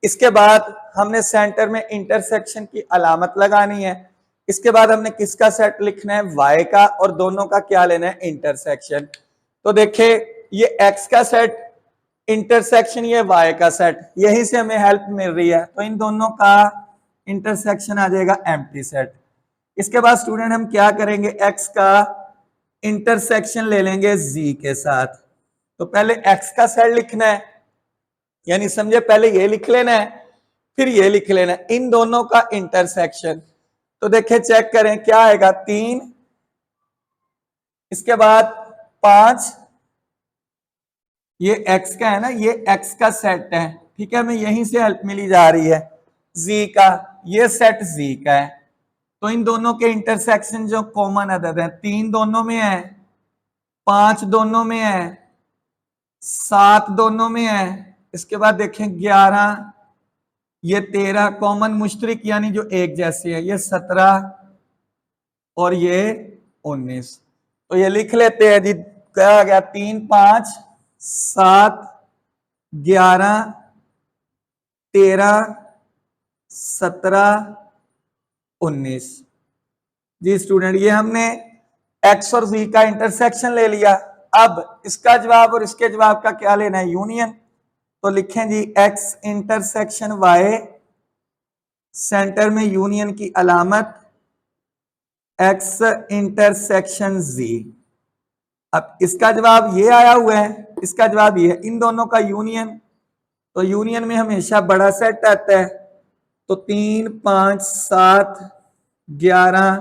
इसके बाद हमने सेंटर में इंटरसेक्शन की अलामत लगानी है। इसके बाद हमने किसका सेट लिखना है? y का, और दोनों का क्या लेना है? इंटरसेक्शन। तो देखिए ये x का सेट इंटरसेक्शन, ये y का सेट, यहीं से हमें हेल्प मिल रही है। तो इन दोनों का इंटरसेक्शन आ जाएगा एम्प्टी सेट। इसके बाद स्टूडेंट हम क्या करेंगे? x का इंटरसेक्शन ले लेंगे z के साथ। तो पहले x का सेट लिखना है, यानी समझे पहले ये लिख लेना है, फिर ये लिख लेना है, इन दोनों का इंटरसेक्शन। तो देखिए चेक करें क्या आएगा? 3, इसके बाद 5, ये x का है ना, ये x का सेट है। ठीक है, हमें यहीं से हेल्प मिली जा रही है। z का, ये सेट z का है। तो इन दोनों के इंटरसेक्शन जो कॉमन अदद है, 3 दोनों में है, 5 दोनों में है, 7 दोनों में है। इसके बाद देखें 11, ये 13 कॉमन मुश्तरिक यानी जो एक जैसे है, ये 17 और ये 19। तो ये लिख लेते हैं जी, क्या आ गया? 3 5 7 11 13 17 19। जी स्टूडेंट, ये हमने x और z का इंटरसेक्शन ले लिया। अब इसका जवाब और इसके जवाब का क्या लेना है? यूनियन। तो लिखें जी x इंटरसेक्शन y, सेंटर में यूनियन की अलामत x इंटरसेक्शन z। अब इसका जवाब ये आया हुआ है, इसका जवाब ये है, इन दोनों का यूनियन। तो यूनियन में हमेशा बड़ा सेट आता है। तो 3 5 7 11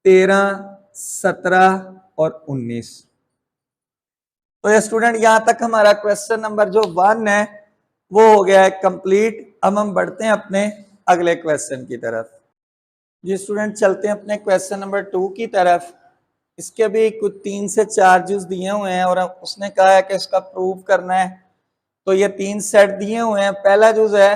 13 17 और 19। तो ये स्टूडेंट यहां तक हमारा क्वेश्चन नंबर जो 1 है वो हो गया है कंप्लीट। अब हम बढ़ते हैं अपने अगले क्वेश्चन की तरफ। जी स्टूडेंट, चलते हैं अपने क्वेश्चन नंबर 2 की तरफ। इसके भी कुछ 3 से 4 जूस दिए हुए हैं और उसने कहा है कि इसका प्रूव करना है। तो ये 3 सेट दिए हुए हैं। पहला जूस है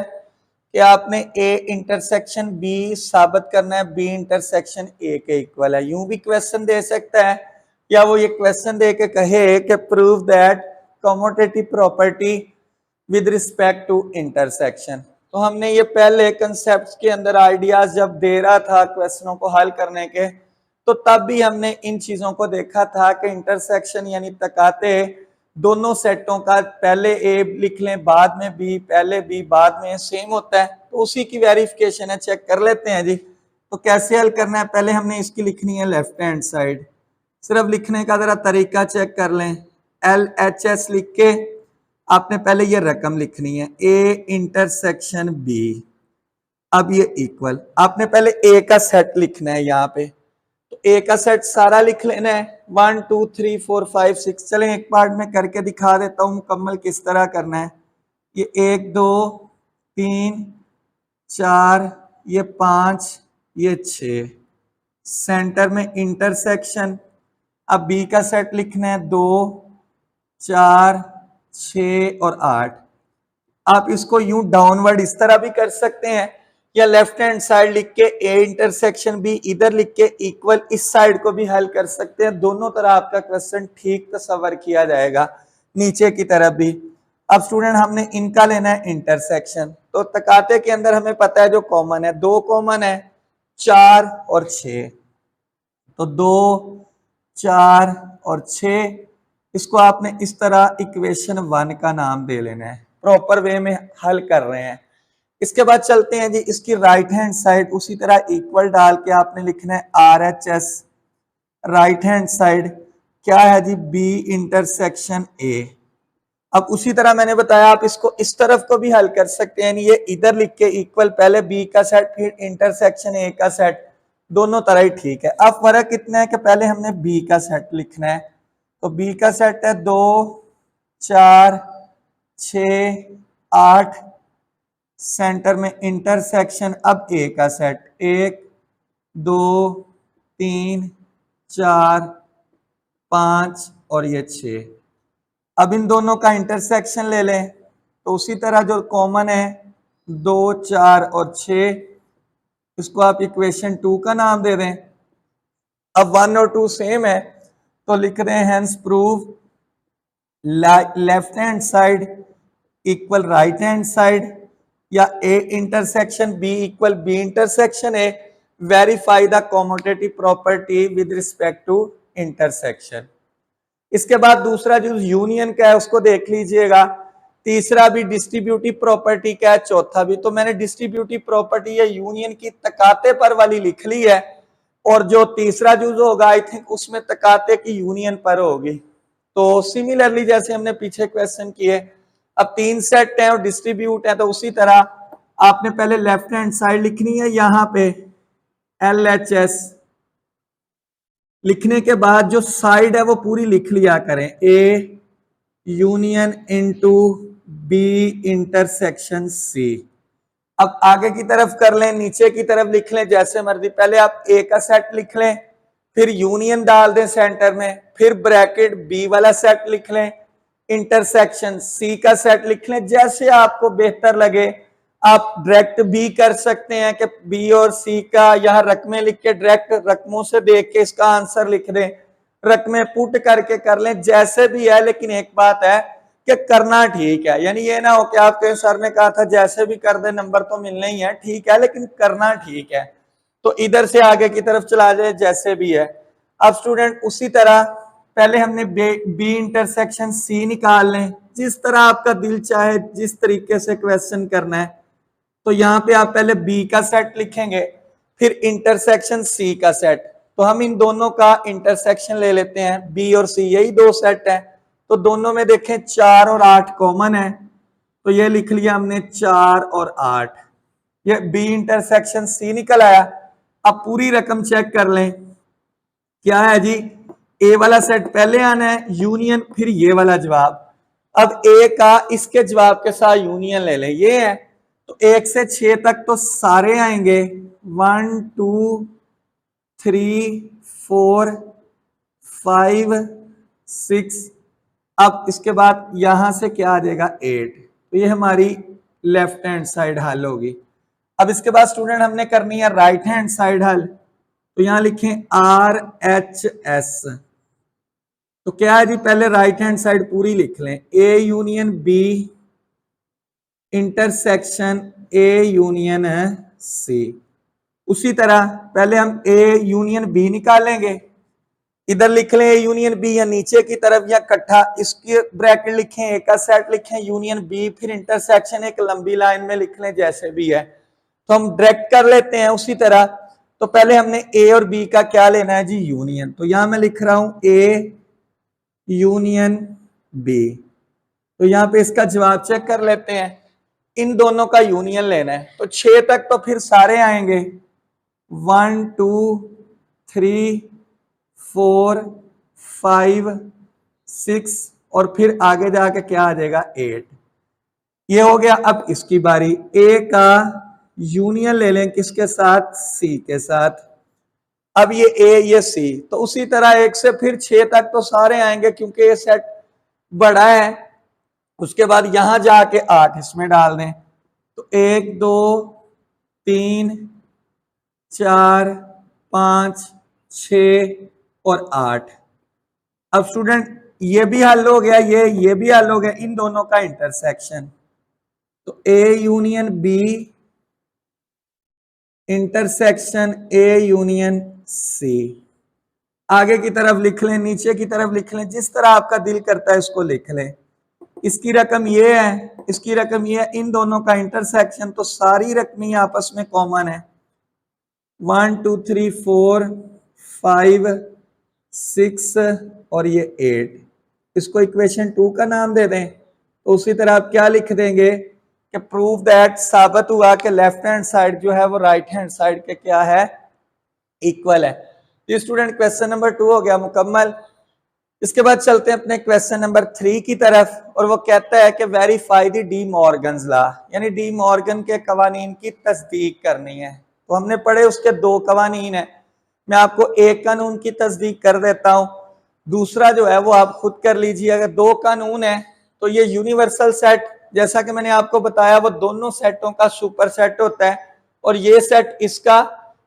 कि आपने a इंटरसेक्शन b साबित करना है b इंटरसेक्शन a के इक्वल है। यूं भी क्वेश्चन दे सकता है, या वो ये क्वेश्चन दे के कहे कि prove that commutative property with respect to intersection. तो हमने ये पहले कंसेप्ट के अंदर आइडियाज जब दे रहा था क्वेश्चनों को हल करने के, तो तब भी हमने इन चीजों को देखा था कि इंटरसेक्शन यानी तकाते दोनों सेटों का पहले ए लिख लें बाद में बी, पहले बी बाद में सेम होता है। तो उसी की वेरिफिकेशन है, चेक कर लेते हैं जी। तो कैसे हल करना है? पहले हमने इसकी लिखनी है लेफ्ट हैंड साइड। सिर्फ लिखने का जरा तरीका चेक कर लें। LHS लिख के आपने पहले ये रकम लिखनी है, ए इंटरसेक्शन बी। अब ये इक्वल, आपने पहले ए का सेट लिखना है यहाँ पे। तो ए का सेट सारा लिख लेना है 1 2 3 4 5 6। चलें एक पार्ट में करके दिखा देता हूं मुकम्मल किस तरह करना है। ये 1 2 3 4, ये 5, ये 6, सेंटर में इंटरसेक्शन। अब बी का सेट लिखना है 2 4 6 और 8। आप इसको यूं डाउनवर्ड इस तरह भी कर सकते हैं, या लेफ्ट हैंड साइड लिख के ए इंटरसेक्शन बी इधर लिख के इक्वल इस साइड को भी हल कर सकते हैं। दोनों तरह आपका क्वेश्चन ठीक तस्वर किया जाएगा, नीचे की तरफ भी। अब स्टूडेंट हमने इनका लेना है इंटरसेक्शन। तो तकाते के अंदर हमें पता है जो कॉमन है, 2 कॉमन है 4 और 6। तो 2 4 और 6, इसको आपने इस तरह इक्वेशन 1 का नाम दे लेना है। प्रॉपर वे में हल कर रहे हैं। इसके बाद चलते हैं जी, इसकी राइट हैंड साइड उसी तरह इक्वल डाल के आपने लिखना है RHS। राइट हैंड साइड क्या है जी, B इंटरसेक्शन A। अब उसी तरह मैंने बताया आप इसको इस तरफ को भी हल कर सकते हैं, ये इधर लिख के इक्वल, पहले B का सेट फिर इंटरसेक्शन A का सेट, दोनों तरह ही ठीक है। अब फर्क कितना है कि पहले हमने B का सेट लिखना है। तो B का सेट है 2 4 6 8, सेंटर में इंटरसेक्शन। अब A का सेट 1 2 3 4 5 और ये 6। अब इन दोनों का इंटरसेक्शन ले लें, तो उसी तरह जो कॉमन है 2 4 और 6, इसको आप इक्वेशन 2 का नाम दे दें। अब 1 और 2 सेम है, तो लिख रहे हैं hence prove left hand side equal right hand side, या A intersection B equal B intersection A, verify the commutative property with respect to intersection. इसके बाद दूसरा जो यूनियन का है उसको देख लीजिएगा। तीसरा भी डिस्ट्रीब्यूटिव प्रॉपर्टी का है, चौथा भी। तो मैंने डिस्ट्रीब्यूटिव प्रॉपर्टी या यूनियन की तकाते पर वाली लिख ली है, और जो तीसरा जो होगा आई थिंक उसमें तकाते की यूनियन पर होगी। तो सिमिलरली जैसे हमने पीछे क्वेश्चन किए, अब 3 सेट है और डिस्ट्रीब्यूट है, तो उसी तरह आपने पहले लेफ्ट हैंड साइड लिखनी है, यहां पे LHS लिखने के बाद जो साइड है वो पूरी लिख लिया करें, A union into B intersection C। अब आगे की तरफ कर लें, नीचे की तरफ लिख लें जैसे मर्जी। पहले आप A का सेट लिख लें, फिर यूनियन डाल दें सेंटर में, फिर ब्रैकेट B वाला सेट लिख लें, इंटरसेक्शन C का सेट लिख लें। जैसे आपको बेहतर लगे आप डायरेक्ट भी कर सकते हैं कि B और C का यहाँ रकमें लिख के डायरेक्ट रकमों से देख के इसका आंसर लिख दें, रकमें पुट करके कर लें, जैसे भी है। लेकिन एक बात है कि करना ठीक है, यानी ये ना हो कि आपके सर ने कहा था जैसे भी कर दे नंबर तो मिलने ही है, ठीक है, लेकिन करना ठीक है। तो इधर से आगे की तरफ चला जाए जैसे भी है। अब स्टूडेंट उसी तरह पहले हमने B इंटरसेक्शन C निकाल लें, जिस तरह आपका दिल चाहे जिस तरीके से क्वेश्चन करना है। तो यहाँ पे आप पहले B का सेट लिखेंगे, फिर इंटरसेक्शन C का सेट। तो हम इन दोनों का इंटरसेक्शन ले लेते हैं, B और C यही 2 सेट है। तो दोनों में देखें 4 और 8 कॉमन है, तो ये लिख लिया हमने 4 और 8, ये B इंटरसेक्शन C निकल आया। अब पूरी रकम चेक कर लें, क्या है जी, A वाला सेट पहले आना है, यूनियन, फिर ये वाला जवाब। अब A का इसके जवाब के साथ यूनियन ले लें, ये है। तो 1 से 6 तक तो सारे आएंगे, 1 2 3 4 5 6। अब इसके बाद यहां से क्या आ जाएगा 8। तो ये हमारी लेफ्ट हैंड साइड हल होगी। अब इसके बाद स्टूडेंट हमने करनी है राइट हैंड साइड हल। तो यहां लिखें RHS। तो क्या है जी, पहले राइट हैंड साइड पूरी लिख लें, A union B intersection A union C। उसी तरह पहले हम A यूनियन B निकालेंगे, इधर लिख लें A यूनियन B, या नीचे की तरफ या इकट्ठा इसके ब्रैकेट लिखें, A का सेट लिखें यूनियन B, फिर इंटरसेक्शन एक लंबी लाइन में लिख लें जैसे भी है। तो हम डायरेक्ट कर लेते हैं उसी तरह। तो पहले हमने A और B का क्या लेना है जी, यूनियन। तो यहां मैं लिख रहा हूं A यूनियन B। तो यहां पे इसका जवाब चेक कर लेते हैं, इन दोनों का यूनियन लेना है। तो 6 तक तो फिर सारे आएंगे, 1 2 3 4 5 6 और फिर आगे जाके क्या आ जाएगा 8। ये हो गया। अब इसकी बारी, ए का यूनियन ले लें किसके साथ, सी के साथ। अब ये ए ये सी, तो उसी तरह 1 से फिर 6 तक तो सारे आएंगे क्योंकि ये सेट बड़ा है। उसके बाद यहां जाके 8 इसमें डाल दें, तो 1 2 3 4 5 6 और 8। अब स्टूडेंट ये भी हल हो गया, ये भी हल हो गया, इन दोनों का इंटरसेक्शन। तो A union B intersection A union C. आगे की तरफ लिख लें, नीचे की तरफ लिख लें, जिस तरह आपका दिल करता है इसको लिख लें। इसकी रकम ये है, इसकी रकम ये है, इन दोनों का इंटरसेक्शन, तो सारी रकमें आपस में कॉमन है। 1 2 3 4 5 6 और ये 8। इसको इक्वेशन 2 का नाम दे दें। तो उसी तरह आप क्या लिख देंगे कि प्रूव दैट, साबित हुआ कि लेफ्ट हैंड साइड जो है वो राइट हैंड साइड के क्या है, इक्वल है। ये स्टूडेंट क्वेश्चन नंबर 2 हो गया मुकम्मल। इसके बाद चलते हैं अपने क्वेश्चन नंबर 3 की तरफ, और वो कहता है कि verify the D Morgan's law, यानी डी मॉर्गन के कवानीन की तस्दीक करनी है। तो हमने पढ़े उसके 2 कवानीन है, मैं आपको एक कानून की तस्दीक कर देता हूं, दूसरा जो है वो आप खुद कर लीजिए। अगर 2 कानून है तो ये यूनिवर्सल सेट, जैसा कि मैंने आपको बताया, वो दोनों सेटों का सुपर सेट होता है, और ये सेट इसका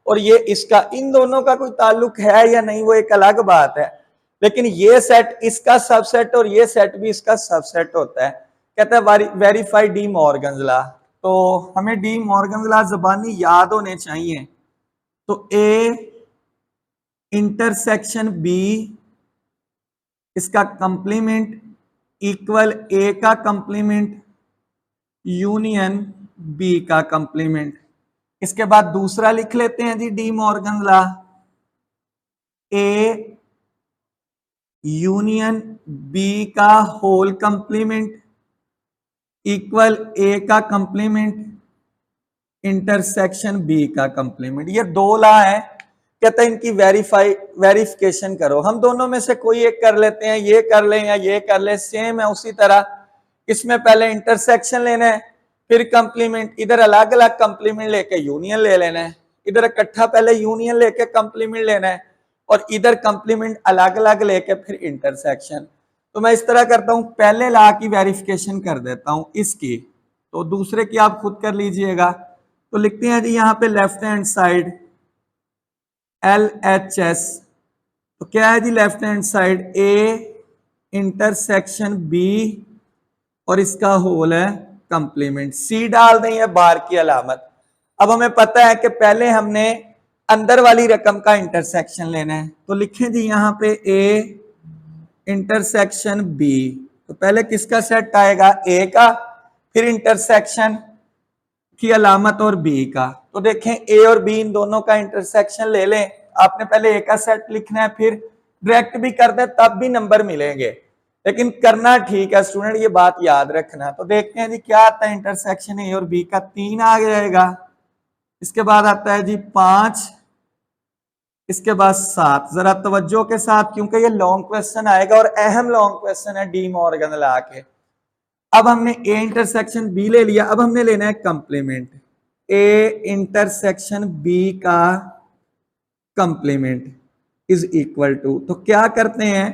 और ये इसका, इन दोनों का कोई ताल्लुक है या नहीं वो एक अलग बात है, लेकिन ये सेट इसका सबसेट और ये सेट भी इसका सबसेट होता है। कहता है वेरीफाई डी मॉर्गन्स लॉ। तो हमें डी मॉर्गन्स लॉ ज़बानी याद होने चाहिए। तो ए इंटरसेक्शन बी, इसका कंप्लीमेंट इक्वल ए का कंप्लीमेंट यूनियन बी का कंप्लीमेंट। इसके बाद दूसरा लिख लेते हैं जी De Morgan law, A union B का होल कंप्लीमेंट इक्वल ए का कंप्लीमेंट इंटरसेक्शन बी का कंप्लीमेंट। ये 2 लॉ है, कहता है इनकी वेरिफिकेशन करो। हम दोनों में से कोई एक कर लेते हैं, ये कर लें या ये कर लें, सेम है उसी तरह। इसमें पहले इंटरसेक्शन लेना है, फिर कंप्लीमेंट, इधर अलग अलग कंप्लीमेंट लेके यूनियन ले लेना है, इधर इकट्ठा पहले यूनियन लेके कंप्लीमेंट लेना है, और इधर कंप्लीमेंट अलग अलग लेके फिर इंटरसेक्शन। तो मैं इस तरह करता हूं, पहले लॉ की वेरिफिकेशन कर देता हूं इसकी, तो दूसरे की आप खुद कर लीजिएगा। तो लिखते हैं जी यहाँ पे लेफ्ट हैंड साइड LHS, तो क्या है जी left hand side, A intersection B और इसका होल है कंप्लीमेंट। सी डाल दें या बार की अलामत। अब हमें पता है कि पहले हमने अंदर वाली रकम का इंटरसेक्शन लेना है, तो लिखें जी यहाँ पे ए इंटरसेक्शन बी। तो पहले किसका सेट आएगा, ए का, फिर इंटरसेक्शन की अलामत और बी का। तो देखें ए और बी इन दोनों का इंटरसेक्शन ले लें। आपने पहले ए का सेट लिखना है, फिर डायरेक्ट भी कर दे तब भी नंबर मिलेंगे, लेकिन करना ठीक है स्टूडेंट, ये बात याद रखना। तो देखते हैं जी क्या आता है, इंटरसेक्शन ए और बी का 3 आ जाएगा, इसके बाद आता है जी 5, इसके बाद 7। जरा तवज्जो के साथ, क्योंकि ये लॉन्ग क्वेश्चन आएगा और अहम लॉन्ग क्वेश्चन है डी मॉर्गन लॉ के। अब हमने ए इंटरसेक्शन बी ले लिया, अब हमने लेना है कंप्लीमेंट, ए इंटरसेक्शन बी का कंप्लीमेंट इज इक्वल टू। तो क्या करते हैं,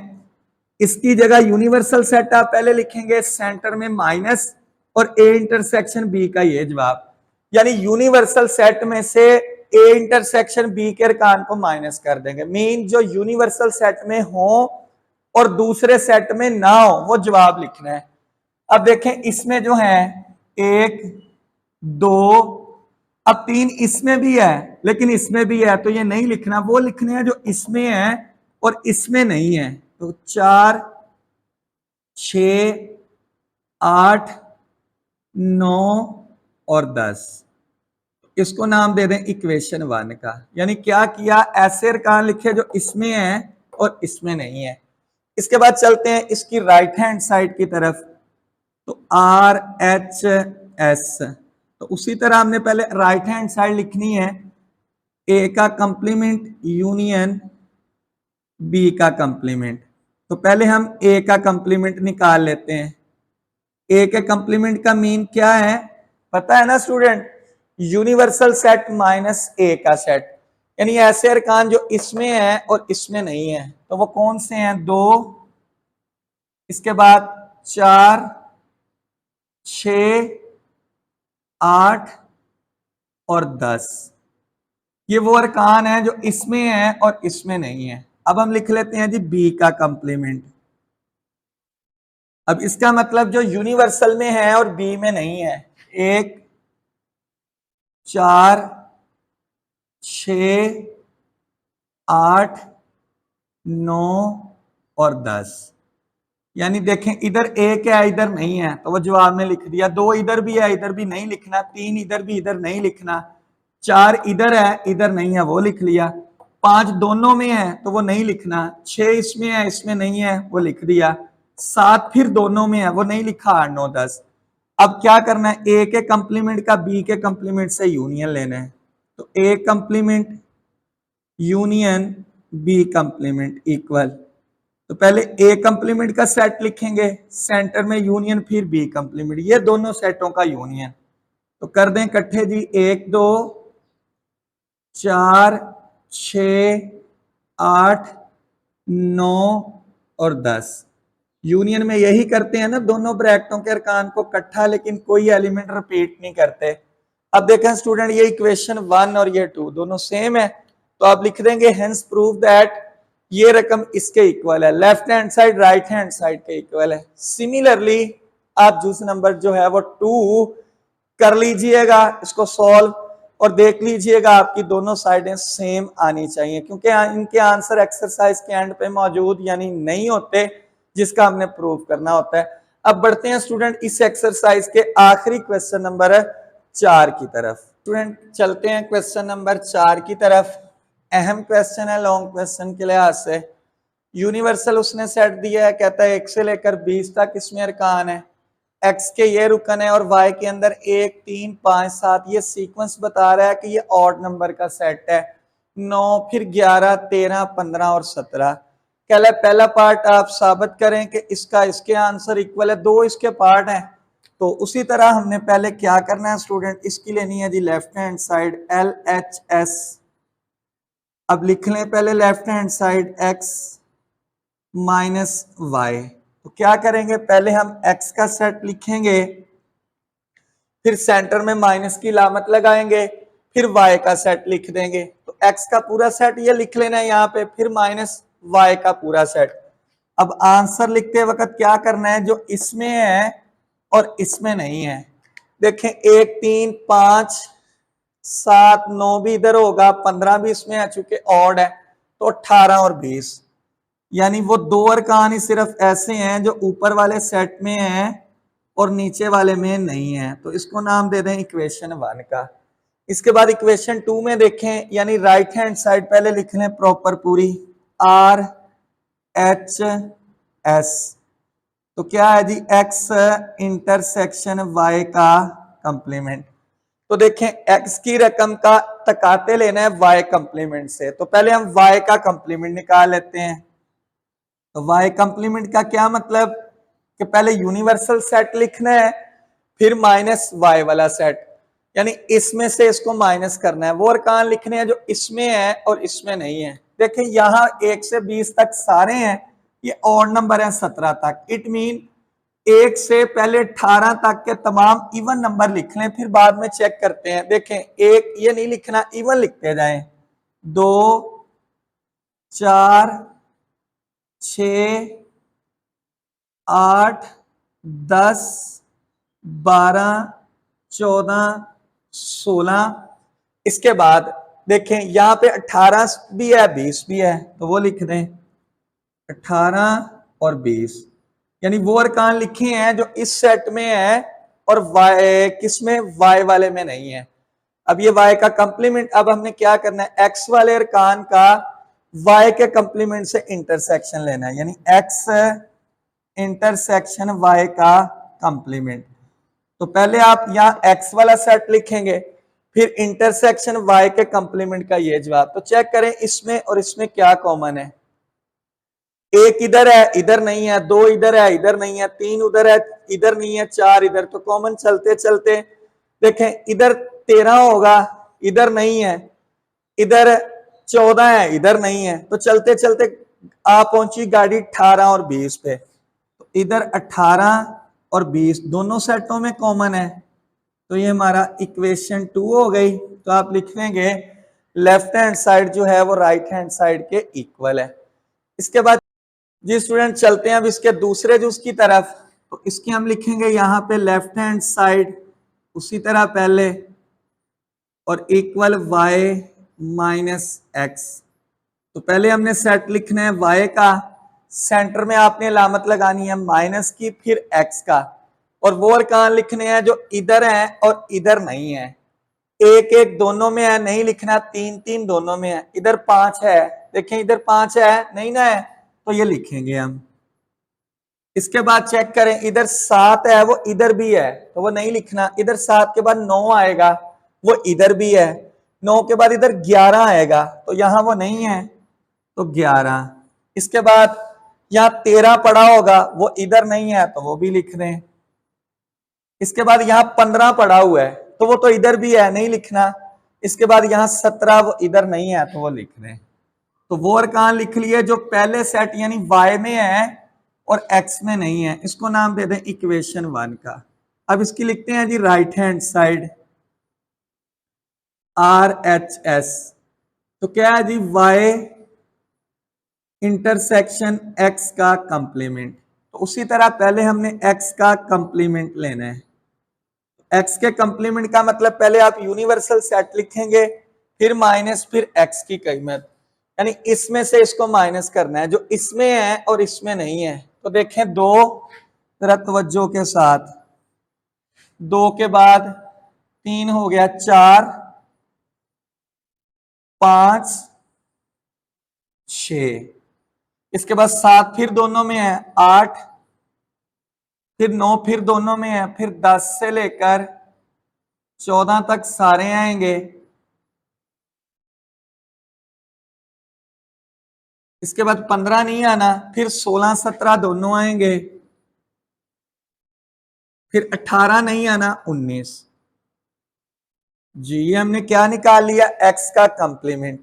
इसकी जगह यूनिवर्सल सेट आप पहले लिखेंगे, सेंटर में माइनस, और ए इंटरसेक्शन बी का ये जवाब, यानी यूनिवर्सल सेट में से ए इंटरसेक्शन बी के अरकान को माइनस कर देंगे। मीन जो यूनिवर्सल सेट में हो और दूसरे सेट में ना हो वो जवाब लिखना है। अब देखें इसमें जो है 1 2, अब 3 इसमें भी है लेकिन इसमें भी है, तो ये नहीं लिखना, वो लिखने हैं जो इसमें है और इसमें नहीं है। तो 4 6 8 9 और 10, इसको नाम दे दें इक्वेशन 1 का। यानी क्या किया, ऐसे अरकान लिखे जो इसमें है और इसमें नहीं है। इसके बाद चलते हैं इसकी राइट हैंड साइड की तरफ, तो RHS, तो उसी तरह हमने पहले राइट हैंड साइड लिखनी है, ए का कंप्लीमेंट यूनियन बी का कंप्लीमेंट। तो पहले हम ए का कंप्लीमेंट निकाल लेते हैं। ए के कंप्लीमेंट का मीन क्या है पता है ना स्टूडेंट, यूनिवर्सल सेट माइनस ए का सेट, यानी ऐसे अरकान जो इसमें है और इसमें नहीं है। तो वो कौन से हैं, 2, इसके बाद 4, 6, 8 और 10। ये वो अरकान है जो इसमें है और इसमें नहीं है। अब हम लिख लेते हैं जी बी का कंप्लीमेंट। अब इसका मतलब जो यूनिवर्सल में है और बी में नहीं है, 1, 4, 6, 8, 9 और 10। यानी देखें इधर एक है इधर नहीं है, तो वो जवाब में लिख दिया। 2 इधर भी है इधर भी नहीं लिखना, 3 इधर भी इधर नहीं लिखना, 4 इधर है इधर नहीं है वो लिख लिया, 5 दोनों में है तो वो नहीं लिखना, 6 इसमें है इसमें नहीं है वो लिख दिया, 7 फिर दोनों में है वो नहीं लिखा, 8, 9, 10। अब क्या करना है, ए के कंप्लीमेंट का बी के कंप्लीमेंट से यूनियन लेना है। तो A complement union B complement equal, तो पहले ए कंप्लीमेंट का सेट लिखेंगे, सेंटर में यूनियन, फिर बी कंप्लीमेंट, ये दोनों सेटों का यूनियन। तो कर दें इकट्ठे जी, 1, 2, 4, 6, 8, 9 और 10। यूनियन में यही करते हैं ना, दोनों ब्रैकेटों के अरकान को इकट्ठा, लेकिन कोई एलिमेंट रिपीट नहीं करते। अब देखें स्टूडेंट, ये इक्वेशन 1 और ये 2 दोनों सेम है, तो आप लिख देंगे हेंस प्रूव दैट ये रकम इसके इक्वल है, left hand side right hand side के इक्वल है। सिमिलरली आप जूस नंबर जो है वो 2 कर लीजिएगा, इसको सॉल्व और देख लीजिएगा आपकी दोनों साइडें सेम आनी चाहिए, क्योंकि इनके आंसर एक्सरसाइज के एंड पे मौजूद यानी नहीं होते, जिसका हमने प्रूव करना होता है। अब बढ़ते हैं स्टूडेंट इस एक्सरसाइज के आखिरी क्वेश्चन नंबर 4 की तरफ। स्टूडेंट चलते हैं क्वेश्चन नंबर 4 की तरफ। अहम क्वेश्चन है लॉन्ग क्वेश्चन के लिहाज से। यूनिवर्सल उसने सेट दिया है, कहता है 1 से लेकर 20 तक इसमें अरकान है, एक्स के ये रुकन है और वाई के अंदर 1, 3, 5, 7 ये सीक्वेंस बता रहा है कि ये ऑड नंबर का सेट है, 9 फिर 11, 13, 15 और 17। कहला पहला पार्ट आप साबित करें कि इसका इसके आंसर इक्वल है, 2 इसके पार्ट हैं। तो उसी तरह हमने पहले क्या करना है स्टूडेंट, इसकी लेनी है जी लेफ्ट हैंड साइड LHS। अब लिख लें पहले left hand side x minus y. तो क्या करेंगे, पहले हम x का सेट लिखेंगे, फिर सेंटर में माइनस की लामत लगाएंगे, फिर y का सेट लिख देंगे। तो x का पूरा सेट ये लिख लेना है यहाँ पे, फिर माइनस y का पूरा सेट। अब आंसर लिखते वक्त क्या करना है, जो इसमें है और इसमें नहीं है। देखें 1, 3, 5, 7, 9 भी इधर होगा, 15 भी इसमें है, चूंकि ऑड है तो 18 और 20, यानी वो 2 अरकान ही सिर्फ ऐसे हैं जो ऊपर वाले सेट में हैं और नीचे वाले में नहीं है। तो इसको नाम दे दें इक्वेशन 1 का। इसके बाद इक्वेशन 2 में देखें, यानी राइट हैंड साइड पहले लिख लें प्रॉपर पूरी, RHS। तो क्या है जी, x इंटरसेक्शन y का कंप्लीमेंट। तो देखें x की रकम का तकाते लेना है y कंप्लीमेंट से, तो पहले हम y का कंप्लीमेंट निकाल लेते हैं। तो y कंप्लीमेंट का क्या मतलब कि पहले यूनिवर्सल सेट लिखना है, फिर माइनस y वाला सेट, यानी इसमें से इसको माइनस करना है, वो अरकान लिखने हैं जो इसमें है और इसमें नहीं है। देखें यहाँ 1 से 20 तक सारे हैं, ये ऑड नंबर है 17 तक, इट मीन 1 से पहले 18 तक के तमाम इवन नंबर लिख लें, फिर बाद में चेक करते हैं। देखें 1 ये नहीं लिखना, इवन लिखते जाएं, 2, 4, 6, 8, 10, 12, 14, 16। इसके बाद देखें यहाँ पे 18 भी है 20 भी है, तो वो लिख दें 18 और 20, यानी वो अरकान लिखे हैं जो इस सेट में है और किसमें, y वाले में नहीं है। अब ये y का कंप्लीमेंट, अब हमने क्या करना है, x वाले अरकान का y के कंप्लीमेंट से इंटरसेक्शन लेना है, यानी x इंटरसेक्शन y का कंप्लीमेंट। तो पहले आप यहाँ x वाला सेट लिखेंगे, फिर इंटरसेक्शन y के कंप्लीमेंट का ये जवाब। तो चेक करें इसमें और इसमें क्या कॉमन है। एक इधर है, इधर नहीं है, दो इधर है, इधर नहीं है, तीन उधर है, इधर नहीं है, चार इधर। तो कॉमन चलते चलते देखें इधर 13 होगा, इधर नहीं है, इधर 14 है, इधर नहीं है। तो चलते चलते आ पहुंची गाड़ी 18 और 20 पे। तो इधर 18 और 20 दोनों सेटों में कॉमन है। तो ये हमारा इक्वेशन 2 हो गई। तो आप लिख लेंगे लेफ्ट हैंड साइड जो है वो राइट हैंड साइड के इक्वल है। इसके बाद जी स्टूडेंट चलते हैं अब इसके दूसरे जूस की तरफ। तो इसके हम लिखेंगे यहाँ पे लेफ्ट हैंड साइड उसी तरह पहले और इक्वल y माइनस एक्स। तो पहले हमने सेट लिखना है y का, सेंटर में आपने अलामत लगानी है माइनस की, फिर x का, और वो अरकान लिखने हैं जो इधर है और इधर नहीं है। एक एक दोनों में है, नहीं लिखना, तीन तीन दोनों में है। इधर 5 है, देखें इधर 5 है, नहीं ना है, तो ये लिखेंगे हम। इसके बाद चेक करें इधर 7 है, वो इधर भी है, तो वो नहीं लिखना। इधर 7 के बाद 9 आएगा, वो इधर भी है। 9 के बाद इधर 11 आएगा, तो यहां वो नहीं है, तो 11। इसके बाद यहां 13 पड़ा होगा, वो इधर नहीं है, तो वो भी लिख रहे हैं। इसके बाद यहां 15 पड़ा हुआ है, तो वो तो इधर भी है, नहीं लिखना। इसके बाद यहां 17, वो इधर नहीं है, तो वो लिख रहे हैं। तो वो अरकान लिख लिए जो पहले सेट यानी y में है और x में नहीं है। इसको नाम दे दें इक्वेशन 1 का। अब इसकी लिखते हैं जी राइट हैंड साइड RHS। तो क्या है जी y इंटरसेक्शन x का कंप्लीमेंट। तो उसी तरह पहले हमने x का कंप्लीमेंट लेना है। x के कंप्लीमेंट का मतलब पहले आप यूनिवर्सल सेट लिखेंगे, फिर माइनस, फिर x की कीमत, यानी इसमें से इसको माइनस करना है जो इसमें है और इसमें नहीं है। तो देखें दो, जरा तवज्जो के साथ, 2 के बाद 3 हो गया, 4 5 6, इसके बाद 7 फिर दोनों में है, 8 फिर 9 फिर दोनों में है, फिर 10 से लेकर 14 तक सारे आएंगे। इसके बाद 15 नहीं आना, फिर 16 17 दोनों आएंगे, फिर 18 नहीं आना, 19। जी ये हमने क्या निकाल लिया, x का कंप्लीमेंट।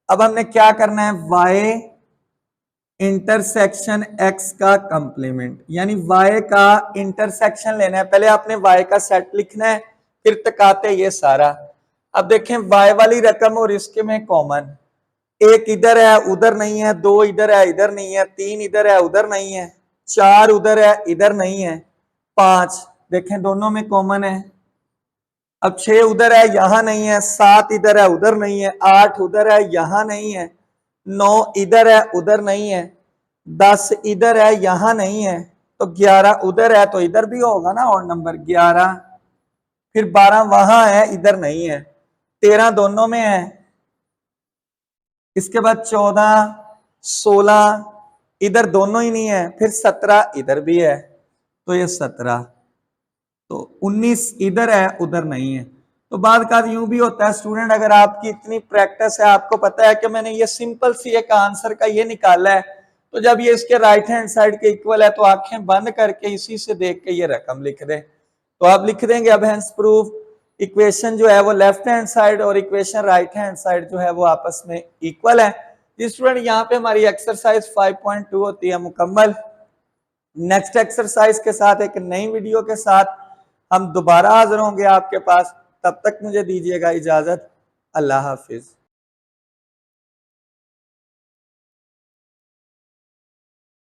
अब हमने क्या करना है, y इंटरसेक्शन x का कंप्लीमेंट, यानी y का इंटरसेक्शन लेना है। पहले आपने y का सेट लिखना है, फिर तकाते ये सारा। अब देखें y वाली रकम और इसके में कॉमन, एक इधर है उधर नहीं है, 2 इधर है इधर नहीं है, 3 इधर है उधर नहीं है, 4 उधर है इधर नहीं है, 5 देखें दोनों में कॉमन है। अब 6 उधर है यहां नहीं है, 7 इधर है उधर नहीं है, 8 उधर है यहां नहीं है, 9 इधर है उधर नहीं है, 10 इधर है यहां नहीं है, तो 11 उधर है, तो इधर भी होगा ना और नंबर 11। फिर 12 वहां है इधर नहीं है, 13 दोनों में है। इसके बाद 14 16 इधर दोनों ही नहीं है, फिर 17 इधर भी है, तो ये 17। तो 19 इधर है उधर नहीं है। तो बाद का यूं भी होता है स्टूडेंट, अगर आपकी इतनी प्रैक्टिस है, आपको पता है कि मैंने ये सिंपल सी एक आंसर का ये निकाला है, तो जब ये इसके राइट हैंड साइड के इक्वल है तो आंखें बंद करके इसी से देख के ये रकम लिख दें। तो आप लिख देंगे अब हेंस प्रूफ इक्वेशन जो है वो लेफ्ट हैंड साइड और इक्वेशन राइट हैंड साइड जो है वो आपस में इक्वल है। स्टूडेंट यहाँ पे हमारी एक्सरसाइज 5.2 होती है मुकम्मल। नेक्स्ट एक्सरसाइज के साथ एक नई वीडियो के साथ हम दोबारा हाजिर होंगे आपके पास। तब तक मुझे दीजिएगा इजाजत। अल्लाह हाफिज।